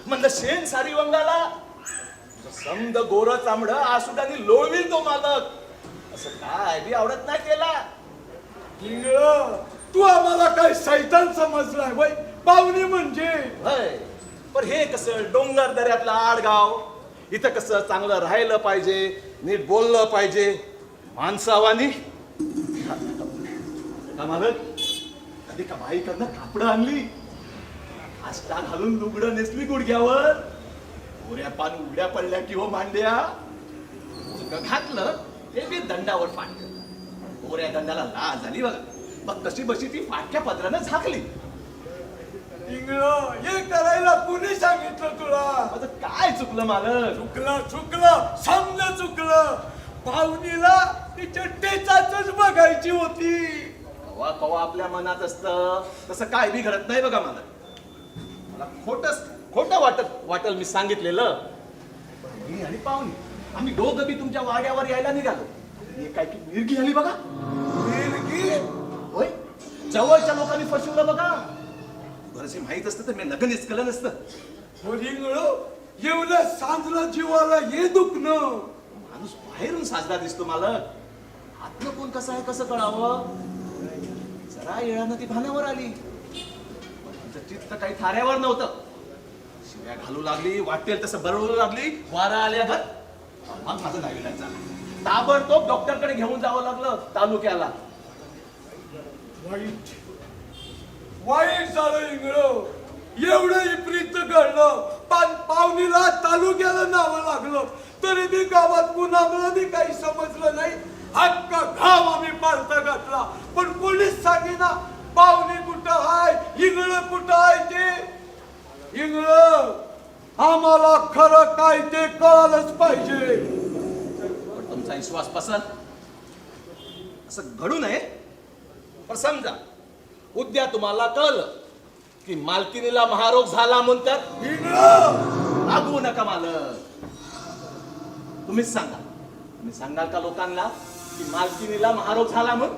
म्हणलं शेण सारी वंगाला. समद गोर चांबड आसुडानी लोळविल तो मालक. असं काय बी आवडत नाही त्याला. इंगळ तू आम्हाला काय सैतान समजलाय वय? पाहुणी म्हणजे होय. पण हे कसं डोंगर दऱ्यातलं आडगाव. इथं कसं चांगलं राहिलं पाहिजे, नीट बोललं पाहिजे माणसावानी. का मालक कधी का बाईकडनं कापडं आणली, आष्टा घालून लुगडं नेसली गुडघ्यावर, गोऱ्या पान उघड्या पडल्या की हो मांड्या, मुलगं घातलं ते बी दंडावर फाटलं. गोऱ्या दंडाला लाज झाली बघा. मग कशी बशी ती फाटक्या पदरानं झाकली. इंगळ हे करायला कुणी सांगितलं तुला? माझं काय चुकलं मालक? चुकलं समजा चुकलं. पाहुणीला तिच्या टेचाच बघायची होती. कवा कवा आपल्या मनात असतं तसं काय बी घडत नाही बघा. मला खोटं वाटल मी सांगितलेलं. पण मी आणि पाहुणी आम्ही दोघं बी तुमच्या वाड्यावर यायला निघालो. हे काय की मिरगी आली बघा. मिरगी होय जवळच्या लोकांनी फसवलं बघा. बरंच माहित असतं तर मी लगनच केलं नसतं. इंगळ एवढ्या सांजला जीवाला हे दुखणं. माणूस बाहेरून साजरा दिसतो मालक. आतलं कोण कसं आहे कसं कळावं? जरा येळानं ती भानावर आली. पण तिचं चित्त काही थाऱ्यावर नव्हतं. शिव्या घालू लागली, वाटेल तसं बरळू लागली, वारा आल्यागत. मग माझं नाविलाज झालं. ताबडतोब डॉक्टरकडे घेऊन जावं लागलं तालुक्याला. वाईट झालं इंगळ. एवढं विपरीत घडलं. पण पाहुणीला तालुक्याला नावं लागलं तरी बी गावात कुणाला बी काही समजलं नाही. हक्का घाव आम्ही पालता घातला पण कोणीच सांगेना पाहुणी कुठं हाय विश्वास बसल असं घडू नये. पण समजा उद्या तुम्हाला कळलं की मालकिनीला महारोग झाला म्हणतात, रागवू नका मालक. तुम्हीच सांगा, तुम्ही सांगाल का लोकांना की मालकिनीला महारोग झाला म्हणून?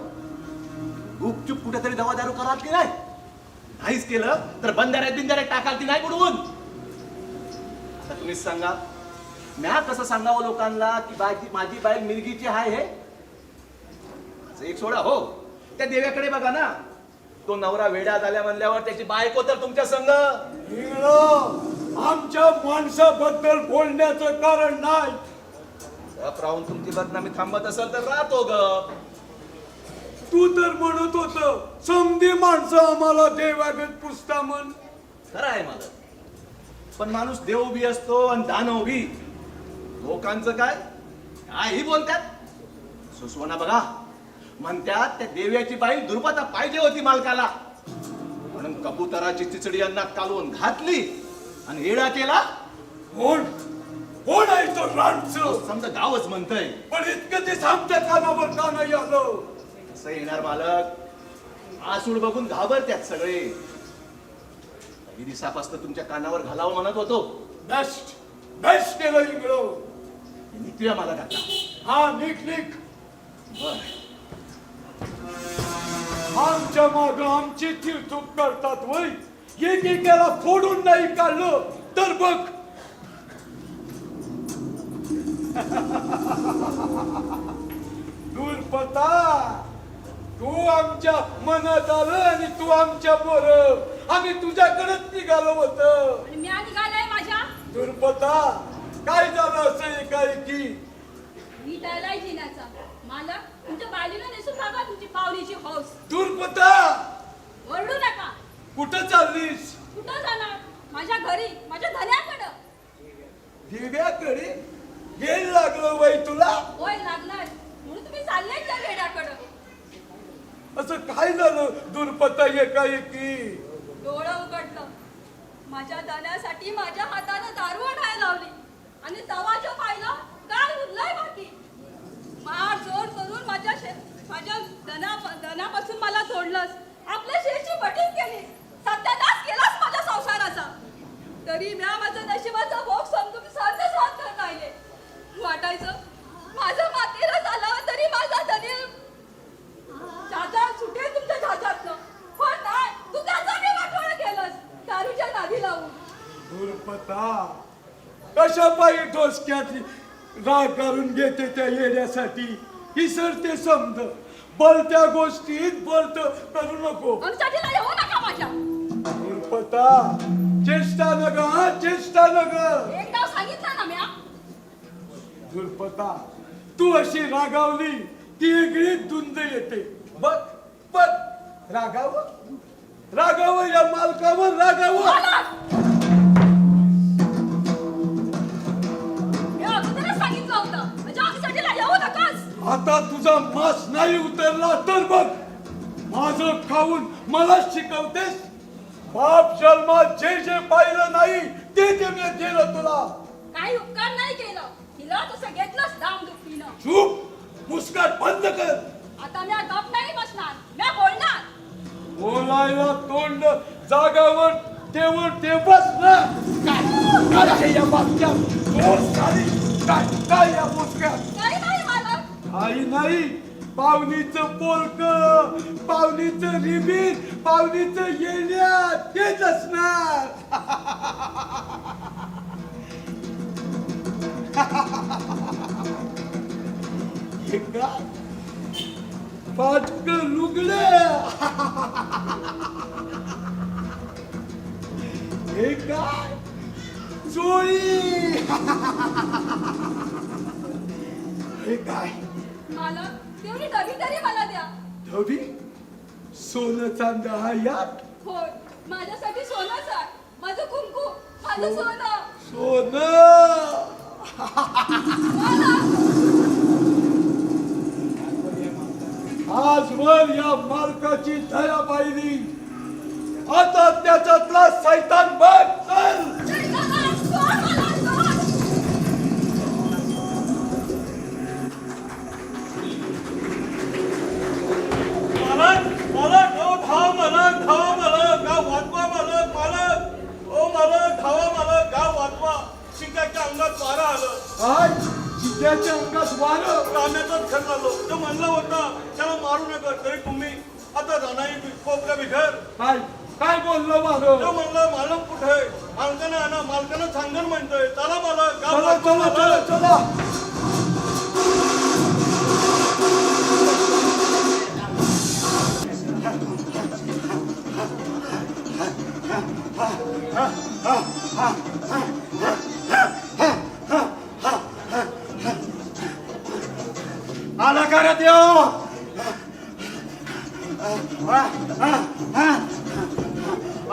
गुपचूप कुठेतरी दवा दारू कराल की नाही? नाहीच केलं तर बंधाऱ्यात टाकाल की नाही बुडवून? आता तुम्हीच सांगा. म्या कसं सांगावं लोकांना की माझी बाई मिरगीची हाय हे? एक सोडा हो, त्या देव्याकडे बघा ना. तो नवरा वेडा झाल्या म्हणल्यावर त्याची बायको तर तुमच्या संग. आमच्या माणसाबद्दल बोलण्याचं कारण नाही. गप राहून तुमची बदनामी थांबत असेल तर राहतो ग. तू तर म्हणत होत समधी माणसं आम्हाला देवागत पुसता म्हण. खरं आहे मला. पण माणूस देव बी असतो आणि दानव बी. लोकांचं काय काही बोलतात. सुसवना बघा म्हणतात त्या देव्याची बाई दुर्पता पाहिजे होती मालकाला, म्हणून कबुतराची चिचडी अन्नात कालवून घातली आणि येडा केला. कोण कोण आहे तो रानचं? समजा गावच म्हणतय. पण इतकं ते आमच्या कानावर का नाही आलं? कसं येणार मालक? आसूड बघून घाबरत्यात सगळे. काही दिवसापासून तुमच्या कानावर घालावं म्हणत होतो. बेस्ट बेस्ट केलं इंगळं. निघतोय मला आता. हा निक निक. बर आमच्या माग आमची चिरचूक करतात वय. एकेकाला फोडून नाही काढलं तर बघ. दुर्पता, तू आमच्या मनात आलं आणि तू आमच्या मोर. आम्ही तुझ्याकडेच निघालो होत. आणि म्या निघालाय माझ्या. दुर्पता, काय झालं असं एकाएकी? मी त्यालाय जिण्याचा मालक. तुमच्या बालीला नेसून बघा तुमची पावलीची हौस. दुर्पता, ओरडू नका. कुठं चाललीस? कुठं जाणार? माझ्या घरी, माझ्या धन्याकडं. दिव्याकडे गेल लागलं वय तुला? होय लागलाय, म्हणून तुम्ही चालले त्या वेड्याकडं. असं काय झालं दुर्पता एकाएकी? डोळं उघडलं. माझ्या धन्यासाठी माझ्या हातानं दारू आणायला लावली आणि तवाच्या पाहिलं काय उरलंय बाकी. मार जोर करून माझ्या धनापासून मला तोडलंस. आपल्या शेरची बटीक केली. सत्यानाश केलास माझ्या संसाराचा. तरी म्या माझं नशिबाचा भोग समजून सहन करत राहिले. वाटायचं माझं मातेरा झालं तरी माझा धनी चाचा सुटेल तुमच्या झाजातलं. पण नाही, तू त्याचा मी वाटोळं केलंस दारूच्या नादी लावून. दुर्पता, कशा पायी डोसक्यात राग करून घेते त्या येण्यासाठी. विसरते समज. बोलत्या गोष्टीत बोलत करू नको. आमच्यासाठी येऊ नका माझ्या. दुर्पता, चेष्टा नग, हा चेष्टा नग. एक नाव सांगितलं ना म्या. दुर्पता, तू अशी रागावली ती वेगळीच धुंद येते. बघ बघ, रागावं या मालकावर रागावं. मी अगोदरच सांगितलं होतं माझ्या आमच्यासाठी येऊ नकास. आता तुझा मास नाही उतरला तर बघ. माझं खाऊन मला शिकवतेस. बाप जन्मात जे जे पाहिलं नाही ते ते मी दिलं तुला. काही उपकार नाही केलं. तिला तसं घेतलंच दाम दुखीनं. चूप, मुस्काट बंद कर. आता म्या गप नाही बसणार. म्या बोलणार. बोलायला तोंड जागावर तेवढ तेव्हाच ना. काय आहे या बाबच्या? काय या मुस्काट? काही नाही मालक. काही नाही. पाहुणीचं पोरक, पाहुणीचं रिबीन, पाहुणीचं येण्या तेच असणार. पाटक लुगडे. हे काय चोळी. हे काय मालक, तेवढी डबी तरी मला द्या. धवी? सोनं चांद हा यात? होय, माझ्यासाठी सोनंच आहे. माझं कुंकू, माझं सोनं. सोनं. आजवर या मालकाची दया पाहिली. आता त्याच्यातला सैतान बघ. चल. त्याच्या अंगात वारं. राम्याचाच खर झालो. तो म्हणला होता त्याला मारू नका, तरी तुम्ही आता जाणारी कोपऱ्या बिघर. काय काय बोललो वारं? तो म्हणला मालक कुठे? मालकानं आणा, मालकानं सांगण म्हणतोय. चला मला काम चला लागतो चला मला. चला चला. आला का रे देव?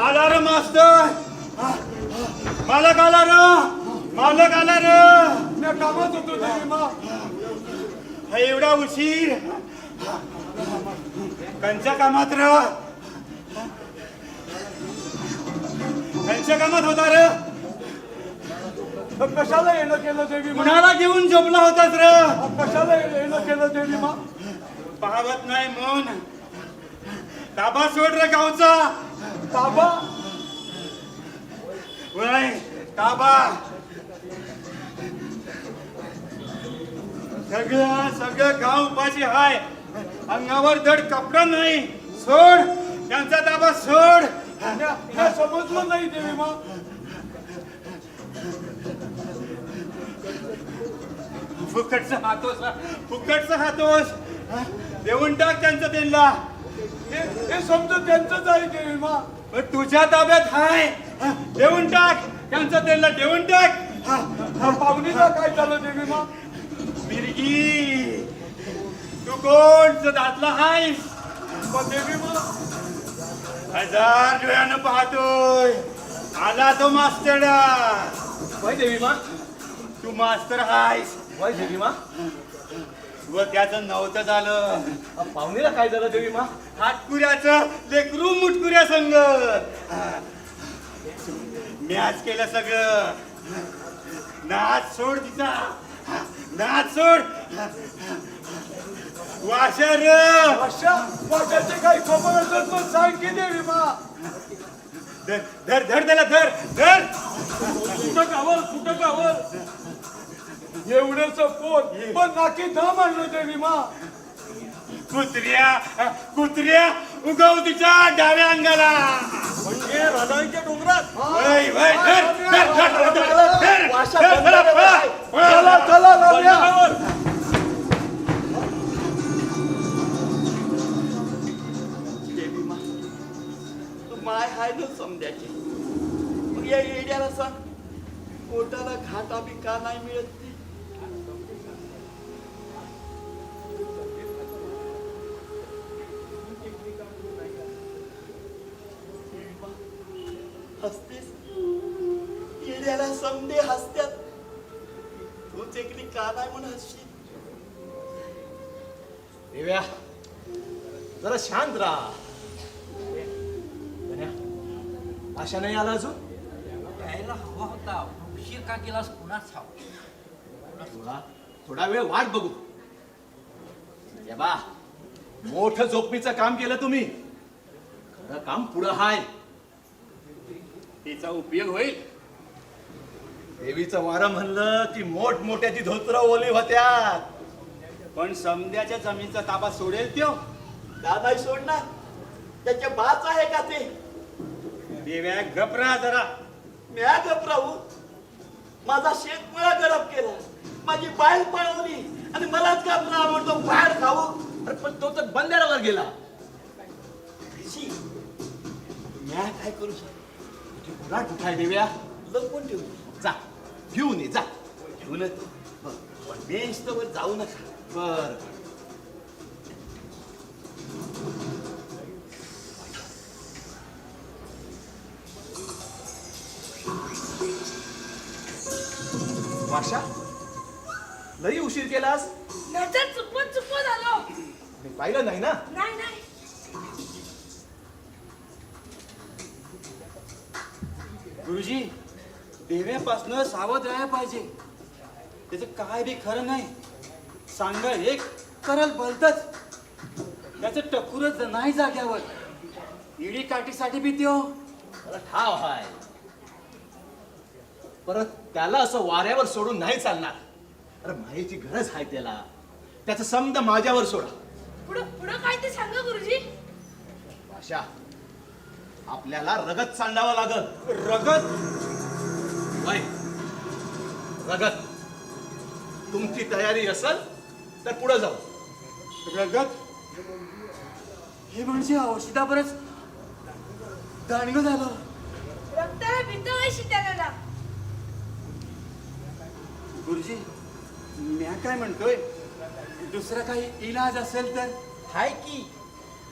आला रे मास्तर. मालक आला रे. मालक आला रे. मी कामात होतो देवी मा. हा एवढा उशीर कंच्या कामात र. कंच्या कामात होता रे. कशाला येणं केलं देवी मा? कुणाला घेऊन झोपला होतास र? कशाला येणं केलं देवी मा? पाहत नाही म्हणून ताबा सोड रे गावचा. ताबा वय ताबा. सगळं गाव उपाशी हाय. अंगावर धड कपडा नाही. सोड त्यांचा ताबा सोड. मी समजलं नाही देवी मा. फुकटचा हातोस देऊन टाक त्यांचं त्यांना. हे समज त्यांचंच आहे देवी मा. पण तुझ्या ताब्यात हाय. देऊन टाक त्यांचं त्यांना. देऊन टाक. पाहुणीला काय झालं देवी मा? मिरगी तू कोण दातला हायस? पण देवी मा हजार डोळ्यानं पाहतोय. आला तो मास्टरडा. वय देवी मा. तू मास्तर हायस वय देवी मा. व त्याचं नव्हतं झालं. पाहुणीला काय झालं देवी मा? हातकुऱ्याचं लेकरू मुटकुऱ्या संग मॅच केलं सगळं. नाच सोड तिचा. नाच सोड. वाशर वाशाचे काही खबर असत तर सांग की देवी मा. धर धर त्याला धर धर. कुठं गावल, कुठं गावल? एवढंच पोट पण नाकी धाम आणलं देवी मा. कुत्र्या उगव तिच्या डाव्या अंगाला. म्हणजे रडाईच्या डोंगरात. वय वय धर धर धर धर धर. वाशा धर, बंद धर, रे पळा, बाई. पळा. चला चला रम्या. गावावर. देवी मा, तू माय हाय न समजायची. मग या येड्याला सांग, पोटाला घाटा बी का नाही मिळत ती? हसतेस? येड्याला समदे हसत्यात, तूच एकली का नाही म्हणून हसशील? देव्या जरा शांत राहा. गण्या, आशा नाही आला अजून? यायला हवा होता. उशीर का केलास कुणाच ठाऊक. थोडा वेळ वाट बघू. या बा, मोठं जोखमीचं काम केलं तुम्ही. खरं काम पुढं हाय. तिचा उपयोग होईल. देवीचं वारं म्हणलं की मोठमोठ्याची धोत्र ओली होत्यात. पण समद्याच्या जमीनचा ताबा सोडेल त्यो. का नाही सोडणार? त्याच्या बाच आहे का ते? देव्या गपरा जरा. म्या घबरावू? माझा शेतमुळा गरम केला, माझी बाहेर पळवली आणि मलाच घाबरा आवडतो बाहेर खाऊ. अरे पण तो तर बंधाऱ्यावर गेला. शी, म्या काय करू शकतो? घोडा कुठं आहे देव्या? लपवून ठेवू. जा घेऊन ये जा. घेऊन येतो. पण बेंच तर वर जाऊ नका. बर वाशा, लई उशीर केलास. नजर चुकवून आलो. मी पाहिलं नाही ना. नाही नाही. गुरुजी, देव्यापासनं सावध राहायला पाहिजे. त्याचं काय बी खरं नाही. सांगा एक करल भलतच. त्याचं टकुरच नाही जाग्यावर. इडी काठीसाठी बी त्यो. मला ठाव हाय. परत त्याला असं वाऱ्यावर सोडून नाही चालणार. अरे मायेची गरज आहे त्याला, त्याचं समज माझ्यावर सोडा. पुढं पुढं काय ते सांगा गुरुजी. भाषा, आपल्याला रगत सांडावं लागल. रगत वय रगत. तुमची तयारी असेल तर पुढे जाऊ. रगत हे म्हणजे औषधावरच दांडगं झालं. रक्ताला भीत आहे त्याला. गुरुजी, मी काय म्हणतोय, दुसरा काही इलाज असेल तर. हाय की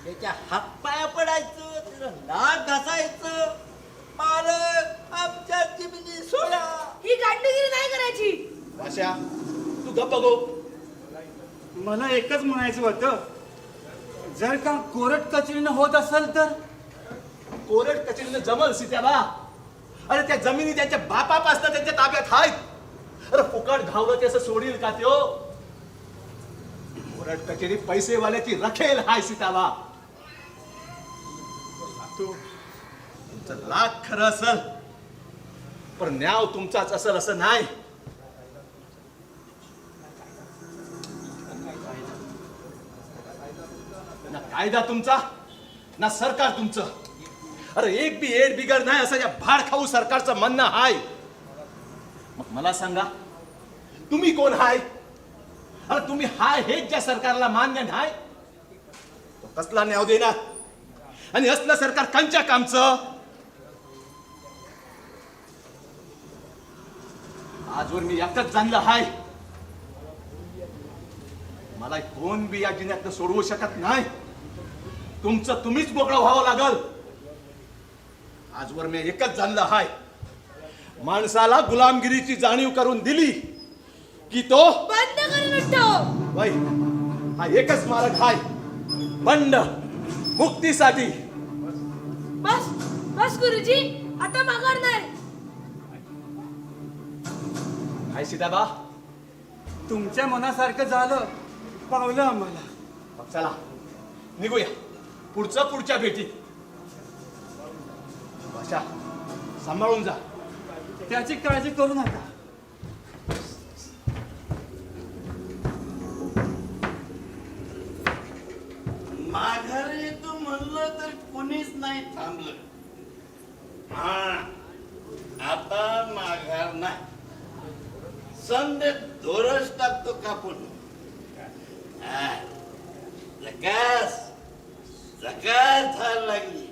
त्याच्या हातपाया पडायचं, त्याला नाक घासायचं. मालक आमच्या जिमिनी सोडा. ही गांडगिरी नाही करायची. भाषा, तू गप्प बघू. मला एकच म्हणायचं होतं, जर का कोर्ट कचेरीनं होत असेल तर. कोरड कचेरीनं जमल सीत्याला. अरे त्या जमिनी त्यांच्या बापापासून त्यांच्या ताब्यात आहेत. अरे फुकट घावलं ते असं सोडील का त्यो? कोरड कचेरी पैसेवाल्याची रखेल हाय सीताबा. तुमचं लाख खरं असल, पण न्याव तुमचाच असल असं नाही. ना कायदा तुमचा ना सरकार तुमचं. अरे एक बी एड बिगड नाही असं या भाड खाऊ सरकारचं म्हणणं आहे. मग मला सांगा, तुम्ही कोण हाय? अरे तुम्ही हाय हेच ज्या सरकारला मान्य नाही, तो कसला न्याय देणार? आणि असलं सरकार कंच्या कामचं? आजवर मी एकच जाणलं हाय, मला कोण बी या जिन्यातनं सोडवू शकत नाही. तुमचं तुम्हीच मोकळं व्हावं लागल. आजवर मी एकच जाणलं हाय, माणसाला गुलामगिरीची जाणीव करून दिली की तो बंद करून ठेव. वय हा एकच मार्ग हाय, बंड मुक्तीसाठी. बस बस गुरुजी, आता माघार नाही. काय सीताबा, तुमच्या मनासारखं झालं, पावलं आम्हाला. मग चला निघूया पुढच्या भेटीत. भाषा, सांभाळून जा. त्याची काळजी करू नका. माघारी तू म्हणलं तर कुणीच नाही थांबलं. हा आता माघार नाही, संदे दोरच टाकतो कापून. जकास जकास झाला लागली,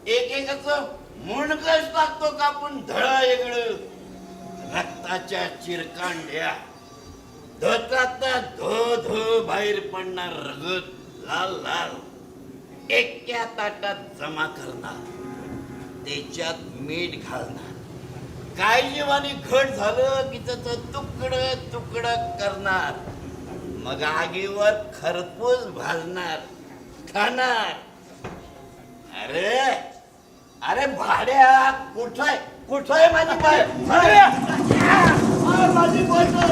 एकेकाचं मुंडकच टाकतो कापून धडा वेगळं. रक्ताच्या चिरकांड्या धोतातला धो धो बाहेर पडणार रगत लाल लाल एका ताटात जमा करणार, त्याच्यात मीठ घालणार. काय जीवानी घट झालं की त्याचं तुकडं तुकडं करणार. मग आगीवर खरपूस भाजणार, खाणार. अरे अरे भाड्या, कुठं माझी बाय? माझी बायको.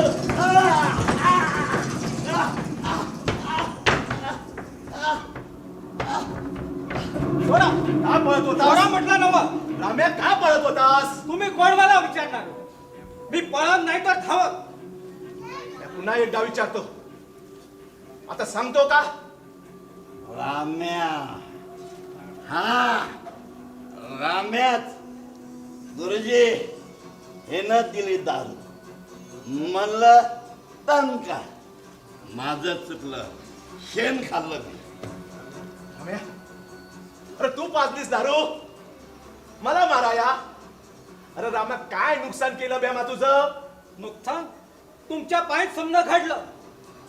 सोडा, का पळत होतास? थोडा म्हटलं नवा. राम्या, का पळत होतास? तुम्ही कोण मला विचारणार? मी पळत नाही तर धावत. पुन्हा एकदा विचारतो, आता सांगतो का? राम्या, हा राम्याच. गुरुजी हे न दिली दारू, म्हणलं तन का. माझं चुकलं, शेण खाल्लं मी. राम्या, अरे तू पाजलीस दारू, मला माराया. अरे रामा, काय नुकसान केलं बेमा तुझं? नुकसान तुमच्या पायीत समजा घडलं.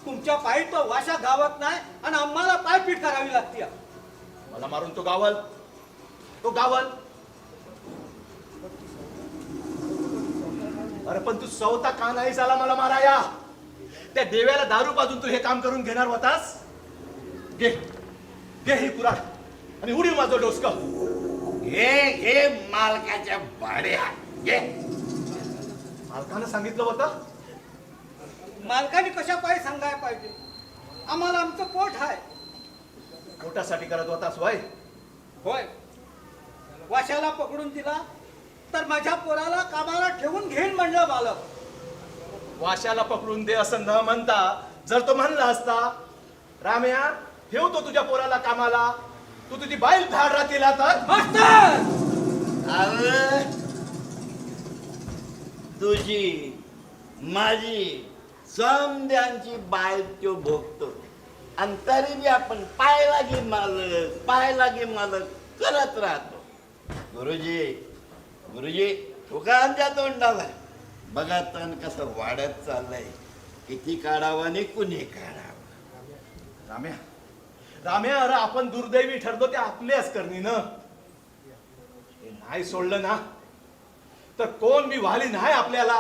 तुमच्या पायी तो वाशा गावात नाही आणि आम्हाला पायपीट करावी लागते. मला मारून तो गावल. अरे पण तू स्वतः का नाही झाला मला माराया? त्या देव्याला दारू पाजून तू हे काम करून घेणार होतास? घे घे ही कुराड आणि उडीव माझं डोसकं. हे मालकाच्या भाड्या घे. मालकानं सांगितलं होतं. मालकाने कशा पायी सांगायला पाहिजे? आम्हाला आमचं पोट आहे. पोटासाठी करत होतास वय? होय, वाशाला पकडून दिला तर माझ्या पोराला कामाला ठेवून घेईन म्हणलं मालक. वाशाला पकडून दे असं न म्हणता जर तो म्हणला असता, राम्या ठेवतो तुझ्या पोराला कामाला, तू तुझी बाईल धाड राहतील तर अरे तुझी माझी समद्यांची बाय तो भोगतो आणि तरी बी आपण पाय लागे मालक करत राहतो. गुरुजी तुका आमच्या तोंडाला बघा तण कसं वाढत चाललंय, किती काढावं आणि कुणी काढावं. राम्या अरे आपण दुर्दैवी ठरतो ते आपल्याच करणी न, हे नाही सोडलं ना तर कोण बी वाली नाही आपल्याला.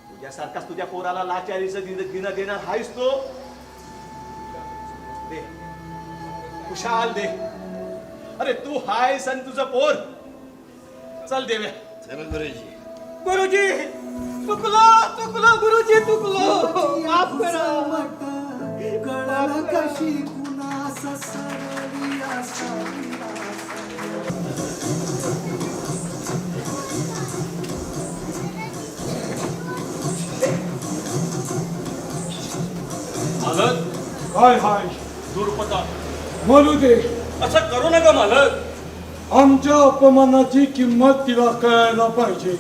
तुझ्यासारखाच तुझ्या पोराला लाचारीचं दिनं देणार हायस तो, दे खुशाल दे. अरे तू हायस आणि तुझं पोर. चल देव्या. चल गुरुजी. गुरुजी चुकलो गुरुजी चुकलो, माफ करा. कशी कुणास सरली असावी. मालक काय हाय दुर्पता म्हणू दे. असं करू नका मालक. आमच्या अपमानाची किंमत तिला कळायला पाहिजे.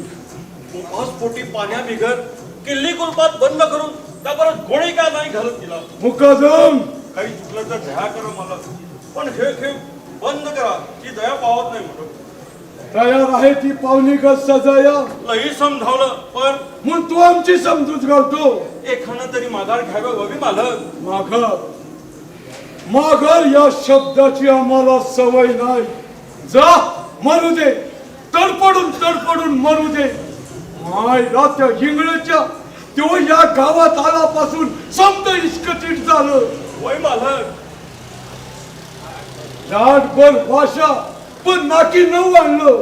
पोटी पाण्या बिगर किल्ली कुलपात बंद करून त्यावर कोणी का नाही घालत तिला. मुकादम काही चुकलं तर दया करा मालक, पण हे खेळ बंद करा. ती दया पावत नाही म्हणून तयार आहे ती पावली गज सजाया. लई समजावलं पण मग तू आमची समजूत घालतो. एखादं तरी माघार घ्यावी हवी मालक. माघार या शब्दाची आम्हाला सवय नाही. जा मरू दे, तडपडून मरू दे. मायला त्या इंगळच्या तो या गावात आल्यापासून समजा इस्कटीत झालं. वय मालक. लाटभर भाषा पण नाकी न आणलं.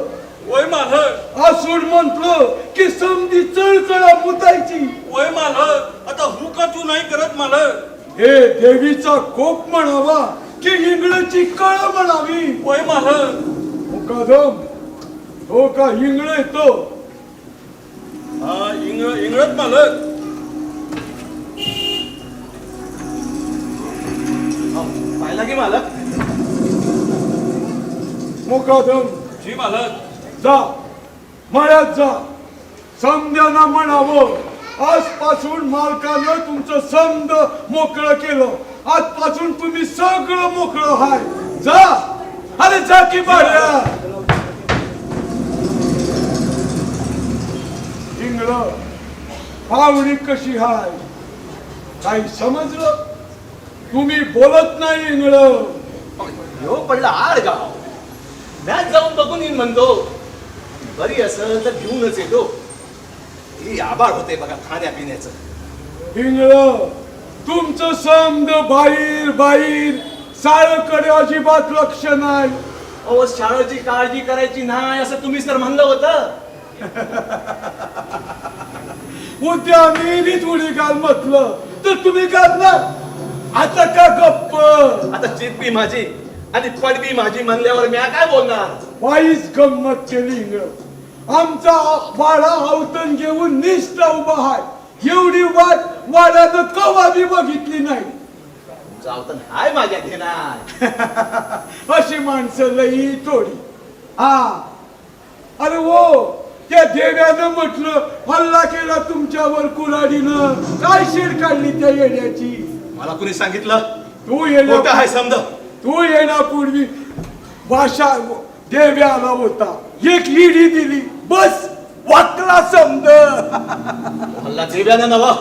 वय मालक. आसूड म्हटलं की समधी चळचळा मुतायची. वय मालक. आता हुकाचू नाही करत मालक. हे देवीचा कोप म्हणावा की इंगळची कळ म्हणावी. वय मालक. मुकादम तो का इंगळ येतो. हा इंगळत मालक. पाहिला की मालक. मुकादम जी मालक. जा मळ्यात जा. समद्यांना म्हणावं आजपासून मालकानं तुमचं समद मोकळं केलं. आजपासून तुम्ही सगळं मोकळं हाय. जा अरे जा की बाळ्या. इंगळ पावडी कशी हाय काही समजलं. तुम्ही बोलत नाही इंगळ. हो पडला आडगाव. मॅच जाऊन बघून येईन म्हणतो. बरी असेल तर घेऊनच येतो. ही आबाळ होते बघा खाण्यापिण्याचं. इंगळ तुमचं समद बाहेर साळकडे अजिबात लक्ष नाही. अहो शाळेची काळजी करायची नाही असं तुम्हीच तर म्हणलं होतं. उद्या मी थोडी गाल म्हटलं तर तुम्ही करणार. आता का गप्प. आता चिप्पी माझी आणि पडबी माझी म्हणल्यावर मी काय बोलणार. वाईच गंमत केली इंगळ. आमचा वाडा अवतण घेऊन निष्ठा उभा हाय. एवढी वाट वाड्यानं कवा बी बघितली नाही. जावतन हाय माझ्या घेणार. अशी माणसं लई थोडी. अरे हो त्या देव्यानं म्हटलं हल्ला केला तुमच्यावर कुऱ्हाडीनं. काय शेड काढली त्या येण्याची. मला कुणी सांगितलं. तू येण्या मोठं आहे समजा. तू येण्यापूर्वी भाषा देव्याला होता. एक इडी दिली बस वाकला समज. हल्ला देव्यानं नवा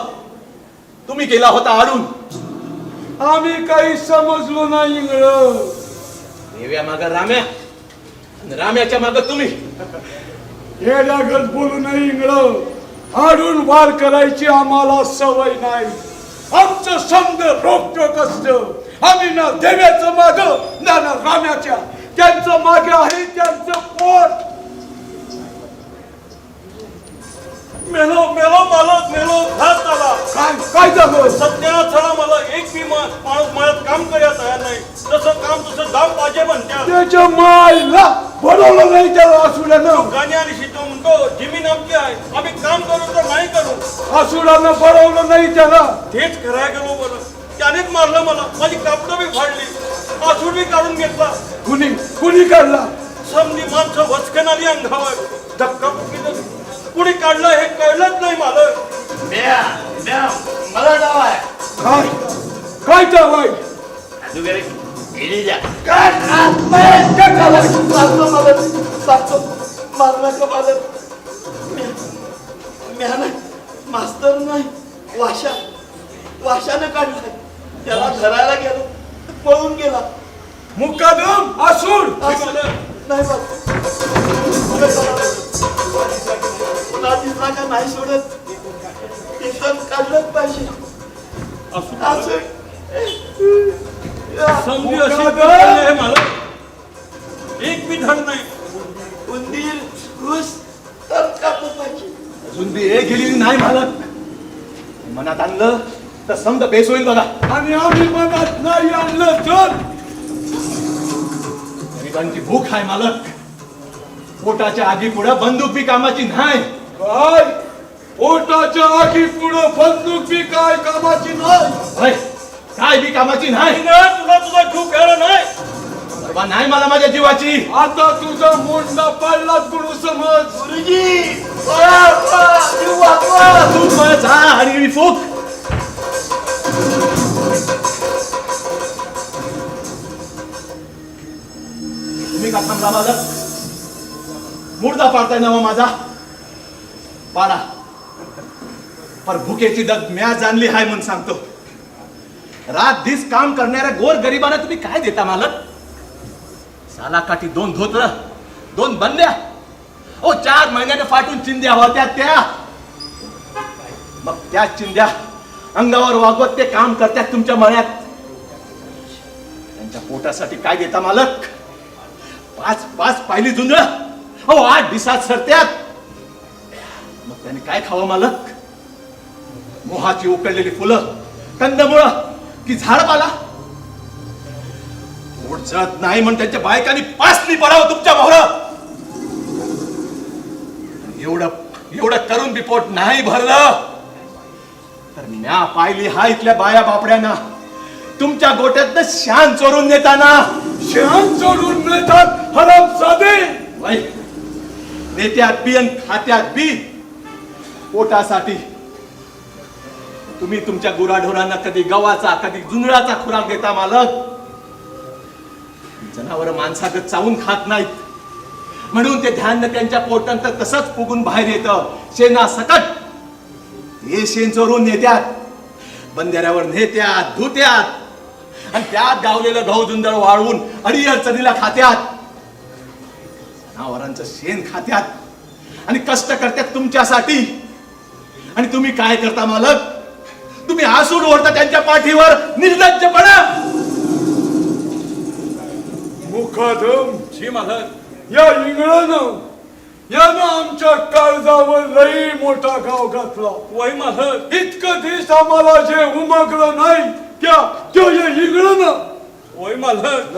तुम्ही केला होता आडून. आम्ही काही समजलो नाही इंगळ. देव्या माग राम्या आणि राम्याच्या माग तुम्ही. येड्यागत बोलू नाही इंगळ. आडून वार करायची आम्हाला सवय नाही. आमचं समज रोखतो कष्ट. आम्ही ना देव्याचं माग ना राम्याच्या. त्यांचं मागे आहे त्यांचं पोट. मेलो मालक मेलो. घात झाला. काय झालं. सध्या चला मला एक बी माणूस माझ्यात काम करायला तयार नाही. जसं काम तुझं दाम पाहिजे म्हणत्या. त्याच्या मायला बोलवलं नाही त्याला असुल्यानं. गाणी आणि शितो म्हणतो जमीन आमची आहे. आम्ही काम करू तर नाही करू. असुरानं बळवलं नाही त्याला. तेच करायला गेलो बरं. त्यानेच मारलं मला. माझी कापडं बी फाडली. आसूड बी काढून घेतला. कुणी काढला? समधी माणसं वचकन आली अंगावर. धक्का बुक्कीनं कुणी काढलं हे कळलंच नाही मला. मला डाव आहे. काय डाव आहे? मास्तर नाही वाशानं काढलाय. त्याला धरायला गेलो पळून गेला. मुकादम असुर नाही जागा नाही सोडत. इथं काढलंच पाहिजे. समधी अशी आहे मला. एक बी धड नाही. उंदीर घुस तर कापलं पाहिजे. अजून बी एक गेलेली नाही मालक. मनात आणलं तर समज बेस होईल बघा. आणि आम्ही मनात नाही आणलं तर गरिबांची भूक आहे मालक. पोटाच्या आगी पुढे बंदूक बी कामाची नाही. काय पोटाच्या आगी पुढं बंदूक बी काय कामाची नाही. काय बी कामाची नाही. तुला तुझा जीव प्यारा नाही. परवा नाही मला माझ्या जीवाची. आता तुझा मोंडा पाडला गुरु समज. गुरुजी तू जा आणि फूक. तुम्ही का थांबला मालक? मुर्दा पाडताय ना माझा. पाडा पर भुकेची दग म्या जाणली हाय म्हणून सांगतो. रात दिस काम करणाऱ्या गोर गरिबांना तुम्ही काय देता मालक? साला काठी 2 धोतर 2 बंद्या. 4 महिन्याने फाटून चिंध्या होत्या त्या. मग त्या चिंध्या अंगावर वागवत ते काम करतात तुमच्या मळ्यात. त्यांच्या पोटासाठी काय देता मालक? 5 पायली जुंजळ 8 दिवसात सरत्यात. मग त्याने काय खावं मालक? मोहाची उकळलेली फुलं, कंदमुळं की झाडपाला? पोट जळत नाही म्हणून त्यांच्या बायकांनी पासली पडावं तुमच्या मोहर. एवढं करून बी पोट नाही भरलं तर म्या पाहिली हा इथल्या बाया बापड्यांना तुमच्या गोट्यातनं शान चोरून नेताना. शान चोरून नेतात हरामजादे. नेत्यात बी आणि खात्यात बी. पोटासाठी तुम्ही तुमच्या गुराढोरांना कधी गव्हाचा कधी जुंजळाचा खुराक देता मालक. जनावर माणसागत चावून खात नाहीत म्हणून ते धान्य त्यांच्या पोटांत तसंच फुगून बाहेर येतं शेणा सकट. हे शेण चोरून नेत्यात, बंधाऱ्यावर नेत्यात धुत्यात आणि त्यात गावलेलं गहू जुंदळ वाळवून अडीअडचणीला खात्यात. जनावरांचं शेण खात्यात आणि कष्ट करतात तुमच्यासाठी. आणि तुम्ही काय करता मालक? तुम्ही आसूड ओढता त्यांच्या पाठीवर निर्लज्जपणा. मुखादम शी मालक. या इंगळानं यानं आमच्या काळजावर लई मोठा गाव घातला. वय मालक. इतकं दिस आम्हाला जे उमगलं नाही त्या या इंगळानं वय मालक.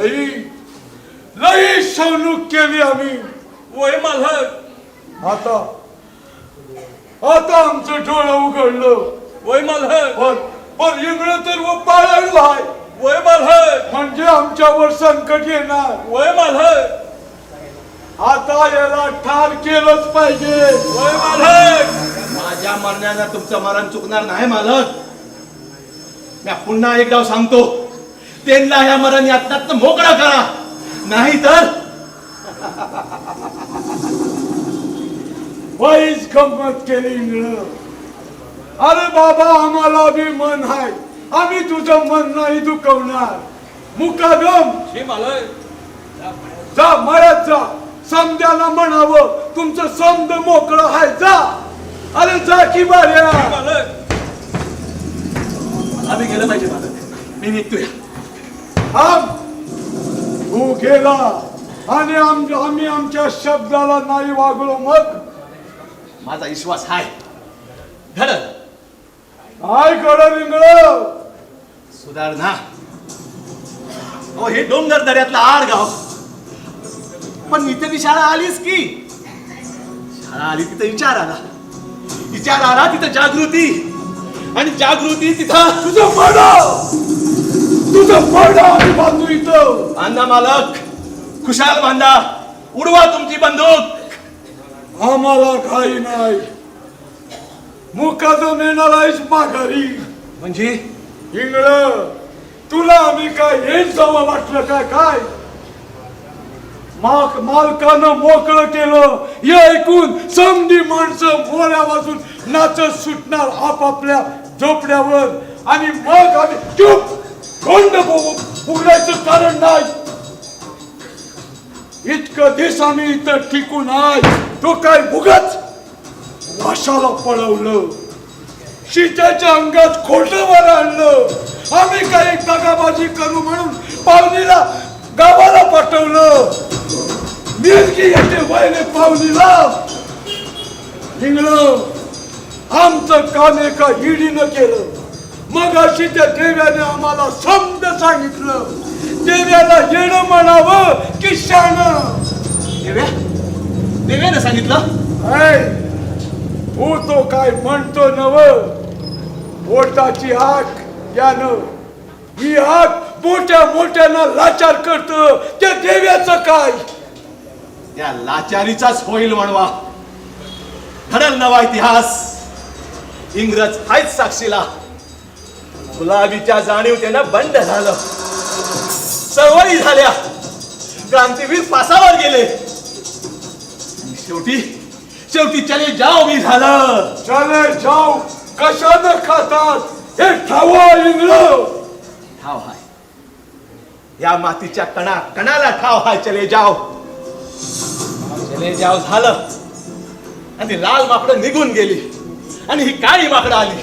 लई सवलूक केली आम्ही. वय मालक. आता आमचं डोळं उघडलं. वय मालक. पण इंगळं तर व पाळायला आहे. वय मालक. म्हणजे आमच्यावर संकट येणार. वय मालक. आता याला ठार केलंच पाहिजे. वय मालक. माझ्या मरण्यानं तुमचं मरण चुकणार नाही मालक. मी पुन्हा एकदा सांगतो, त्यांना ह्या मरण यातनात मोकळा करा. नाही तर वाईच गंमत केली इंगळं. अरे बाबा आम्हाला बी मन आहे. आम्ही तुझं मन नाही दुखवणार. मुकादम शी मालक. जा मळ्यात जा. समद्याला म्हणावं तुमचं समद मोकळं आहे. जा. अरे जा की बाऱ्या. मालक. आम्ही गेलं पाहिजे मालक. मी निघतोय. तू गेला आणि आम्ही आमच्या शब्दाला नाही वागलो मग माझा विश्वास आहे घडल. काय कळ इंगळ सुधारणा. हे डोंगर दऱ्यातला आडगाव. पण इथे ती शाळा आलीच की. शाळा आली तिथे विचार आला. विचार आला तिथं जागृती, आणि जागृती तिथं तुझं पडा आणि बांधू इथं. बांधा मालक, खुशाल बांधा, उडवा तुमची बंदूक. आम्हाला काही नाही. मुकादम येणार आहेस माघारी. म्हणजे इंगळ, तुला आम्ही काय हेच जावं वाटलं काय? मालकानं मोकळं केलं हे ऐकून समधी माणसं मोऱ्या वाजून नाचत सुटणार आपापल्या झोपड्यावर, आणि मग आम्ही चुप तोंड उघडायचं कारण नाही. इतकं दिवस आम्ही इथं टिकून आहे, तो काय भुगत वाशाला पळवलं, सीतेच्या अंगात खोटवर आणलं. आम्ही काही दगाबाजी करू म्हणून पाहुणीला गावाला पाठवलं. मिरकी येते वयने पाहुणीला. हिंगलं, आमचं काम एका ईडीनं केलं. मग अशी त्या देव्याने आम्हाला समज सांगितलं. देव्याला येणं म्हणावं की शाणं. देव्यानं सांगितलं? तू तो काय म्हणतो नव, पोटाची हाक यानं. ही हाक मोठ्या मोठ्याना लाचार करतो, त्या देव्याचं काय? त्या लाचारीचाच होईल म्हणवा. घडल नवा इतिहास. इंग्रज हायच साक्षीला. गुलाबीच्या जाणीव त्यानं बंड झालं, चळवळी झाल्या, क्रांतीवीर फासावर गेले, शेवटी चले जाओ मी झालं. चले जाऊ कशानं खातात हे ठावा इंग्रज. ठाव हाय, या मातीच्या कणाला ठाव हाय. चले जाओ झालं, आणि लाल माकडं निघून गेली, आणि ही काळी माकडं आली.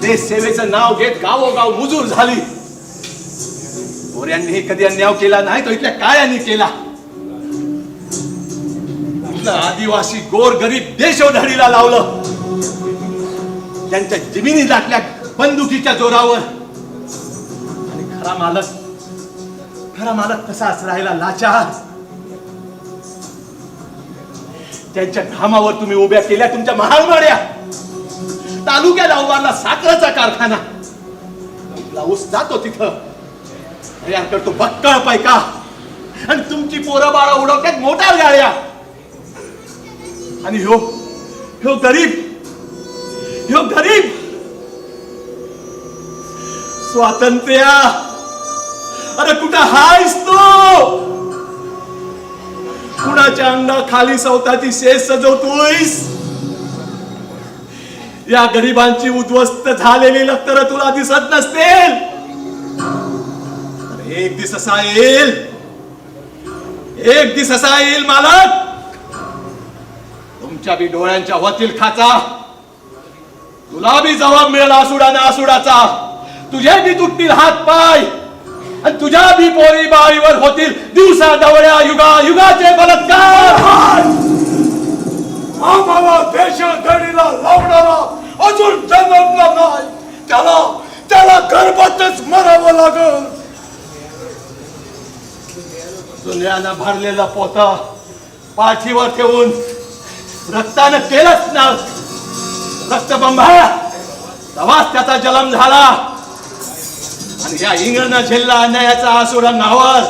देश सेवेचं नाव घेत गावोगाव मुजूर झाली. गोऱ्यांनी कधी अन्याय केला नाही, तो इथल्या काळ्यांनी केला. आदिवासी गोर गरीब देशोधडीला लावलं, त्यांच्या जमिनी दाटल्या बंदुकीच्या जोरावर. आणि खरा मालक तसाच राहिला लाचार. त्यांच्या घामावर तुम्ही उभ्या केल्या तुमच्या महालमाड्या. तालुक्याला उभारला साखरेचा कारखाना. ऊस जातो तिथं करतो बक्कळ पैका, आणि तुमची पोरं बाळा उडवतात मोटार गाड्या. आणि ह्यो गरीब स्वातंत्र्य, अरे कुठं हायस तू? कुणाच्या अंगा खाली स्वतःची शेष सजवतोयस? या गरिबांची उद्ध्वस्त झालेली लष्कर तुला दिसत नसतील. एक दिवस असा येईल मालक, तुमच्या बी डोळ्यांच्या होतील खाचा. तुला बी जबाब मिळेल आसुडाचा. तुझे बी तुटतील हात पाय, आणि तुझ्या बी पोरी बाळीवर होतील दिवसा डवळ्या युगाचे बलात्कार. आम्हाला देशधडीला लावणारा अजून जन्मला नाही, त्याला गर्भातच मरावं लागल. दुनियानं भरलेलं पोत पाठीवर ठेवून रक्तानं केलंच ना रक्तबंबाळा, तेव्हाच त्याचा जन्म झाला. आणि या इंग्रजनं झेलला अन्यायाचा आसूड अंगावर,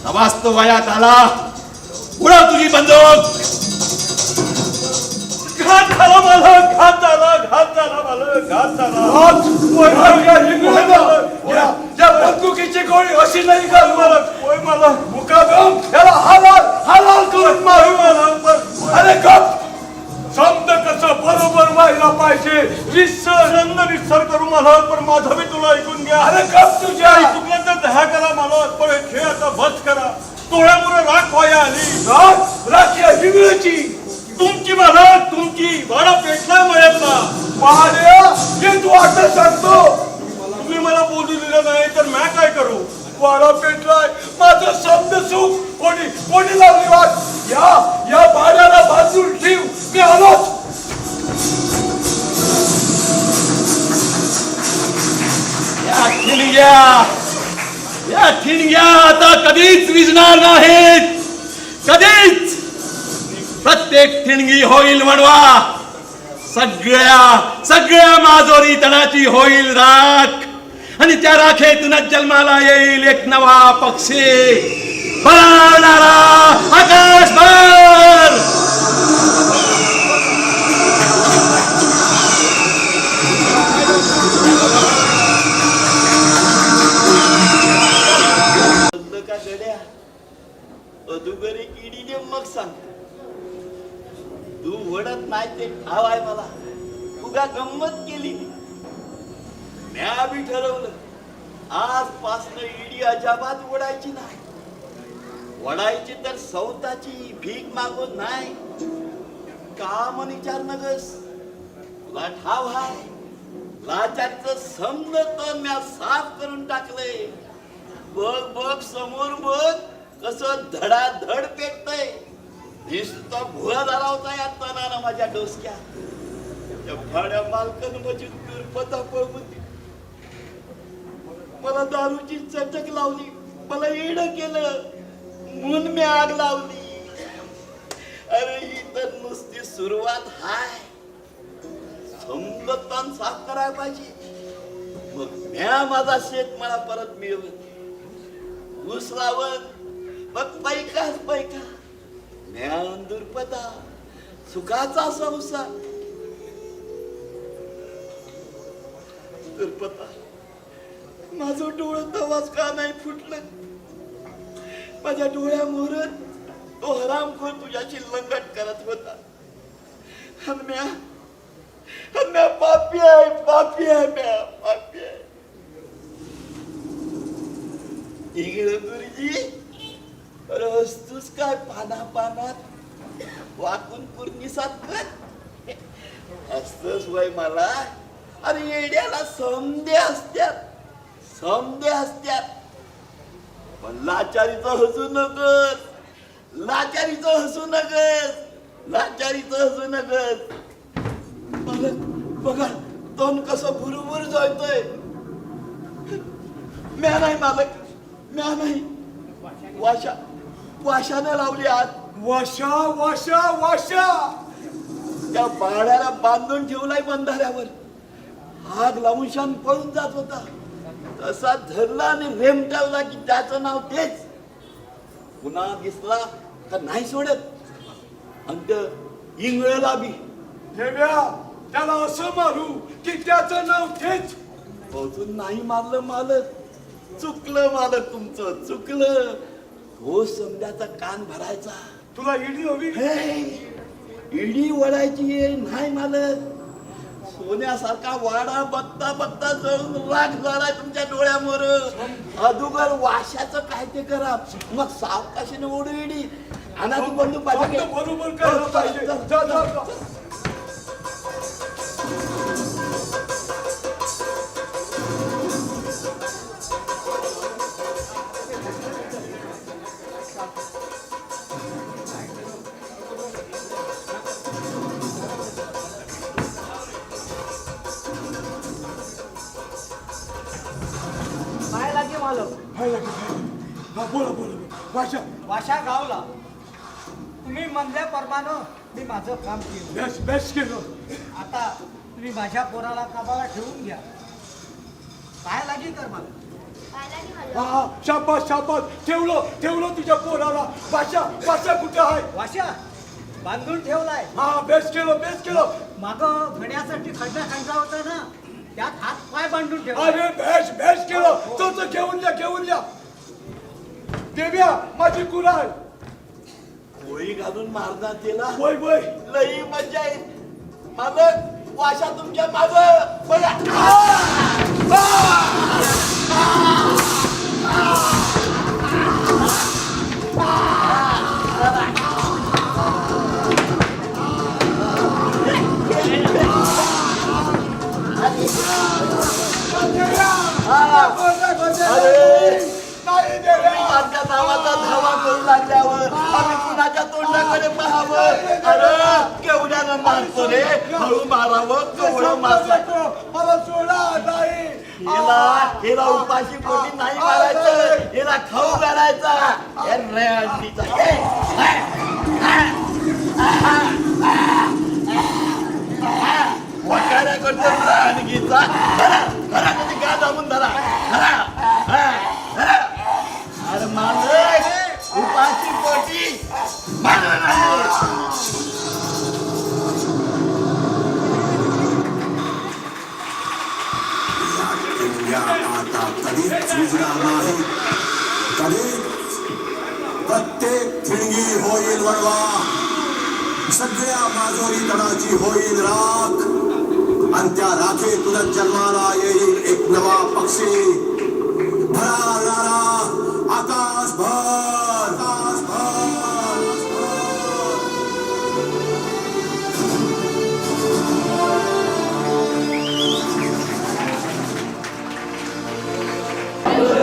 तेव्हाच तो वयात आला. उडव तुझी बंदूक. घात झाला मालक, घात झाला या बंदुकीची गोळी अशी नाही घालू मला. मुकादम याला हालाल करून मारू मला. अरे गप, समज कसं बरोबर व्हायला पाहिजे. विसर करू मला, पण माझं बी तुला ऐकून घ्या. अरे गप तुझ्या चुकलं तर दहा करा मला, पण हे खेळ आता बस करा. डोळ्यामुळे राख व्हाया आली. राखी हिंगळची तुमची मला, तुमची वाडा पेटलाय मळ्यातला. महादेव हे तू आता सांगतो. तुम्ही मला बोलू दिलं नाही तर मी काय करू? वाडा पेटलाय, माझं शब्द सुख कोणी लावली वाट. या भाड्याला बाजून ठेव, मी आलोच. या ठिणग्या आता कधीच विजणार नाहीत. कधीच. प्रत्येक ठिणगी होईल म्हणवा. सगळ्या सगळ्या माजोरी तणाची होईल राख आणि त्या राखेतूनच जन्माला येईल एक नवा पक्षी बळणारा आकाशभर. का गड्या अधुगरी किडीने मग सांग तू वडत नाही ते ठाव आहे मला तुगा गंमत केली म्या बी ठरवलं आजपासनं इडी अजाबात वडायची नाही वडायची तर सौताची भीक मागून नाही का म्हण विचार नगस तुला ठाव हाय लाचारचं समज तर म्या साफ करून टाकलंय बघ बघ समोर बघ कसं धडाधड पेटतय नुसतं भुरा झाला होता या तणानं माझ्या डोसक्यात त्या भाड्या मालकानं माझी दुर्पता पळवली मला दारूची चटक लावली मला येड केलं म्हणून मी आग लावली अरे ही तर नुसती सुरुवात हाय समजतान साफ करायला पाहिजे मग म्या माझा शेतमाळा परत मिळवत ऊस लावत मग पैकाच पैका ज्ञान दुर्पदा सुखाचा संसार दुर्पदा माझं डोळं तवाच का नाही फुटलं माझ्या डोळ्यामोर तो हरामखोर तुझ्याशी लंगट करत होता म्या पापी आहे म्या पापी आहे इकडे गुरुजी रस्तूस काय पानात वाकून पूर्णिसात कर असतच वय मला अरे येड्याला समदे असत्यात पण लाचारीचं हसू नकस बघा तोंड कसं भुरभुर जळतोय म्या नाही मालक म्या नाही वाशाने लावली आत वाशा वाशा वाशा त्या बाळ्याला बांधून ठेवलाय बंधाऱ्यावर आग लावून शान पळून जात होता तसा धरला आणि रेमटावला की त्याचं नाव तेच पुन्हा दिसला तर नाही सोडत आणि इंगळला बी देव्या त्याला असं मारू की त्याचं नाव तेच अजून नाही मारलं मालक चुकलं मालक तुमचं चुकलं हो समजाचा कान भरायचा तुला इडी हवी इडी वडायची आहे नाही मालक सोन्यासारखा वाडा बघता जळून राख झालाय तुमच्या डोळ्यामोर अधुगर वाशाचं काय ते करा मग सावकाशीने ओढू इडी आणा तू बंधू पाहिजे बरोबर करायला पाहिजे जा, जा, जा. काय लागे मालक हा बोला वाशा वाशा गावला तुम्ही म्हणल्याप्रमाणे मी माझं काम केलं बेस्ट केलं आता तुम्ही माझ्या पोराला काबाला ठेवून घ्या काय लागे कर मला हा शाबास ठेवलं तुझ्या पोराला वाशा कुठे आहे वाशा बांधून ठेवलाय हा बेस्ट केलं माग घण्यासाठी खड्डा खांदा होता ना त्यात हात पाय बांधून ठेवला अरे बेस्ट केलं तोच घेऊन या देव्या माझी कुरा आहे गोळी घालून मारणार तिला वय लई मजा येईल माझं वाशा तुमच्या माग बघा माझ्या नावाचा धावा करू लागल्यावर आम्ही कुणाच्या तोंडाकडे पाहावं अरे केवढ्यानं मारतो रे हळू मारावं केवढं मारतो मला सोडा नाही हिला उपाशी पोटी नाही मारायचं हिला खाऊ घालायचा वकाऱ्या करतो आणखीचा धरा तुम्ही गा दाबून धरा अरे मालक उपाशी पोटी आता कधीच सुजणार नाही कधीच प्रत्येक ठिणगी होईल वळवा सगळ्या माजोरी तणाची होईल राख आणि त्या राखेतूनच जन्माला येईल एक नवा पक्षी भरारणारा आकाशभर आकाशभर अरे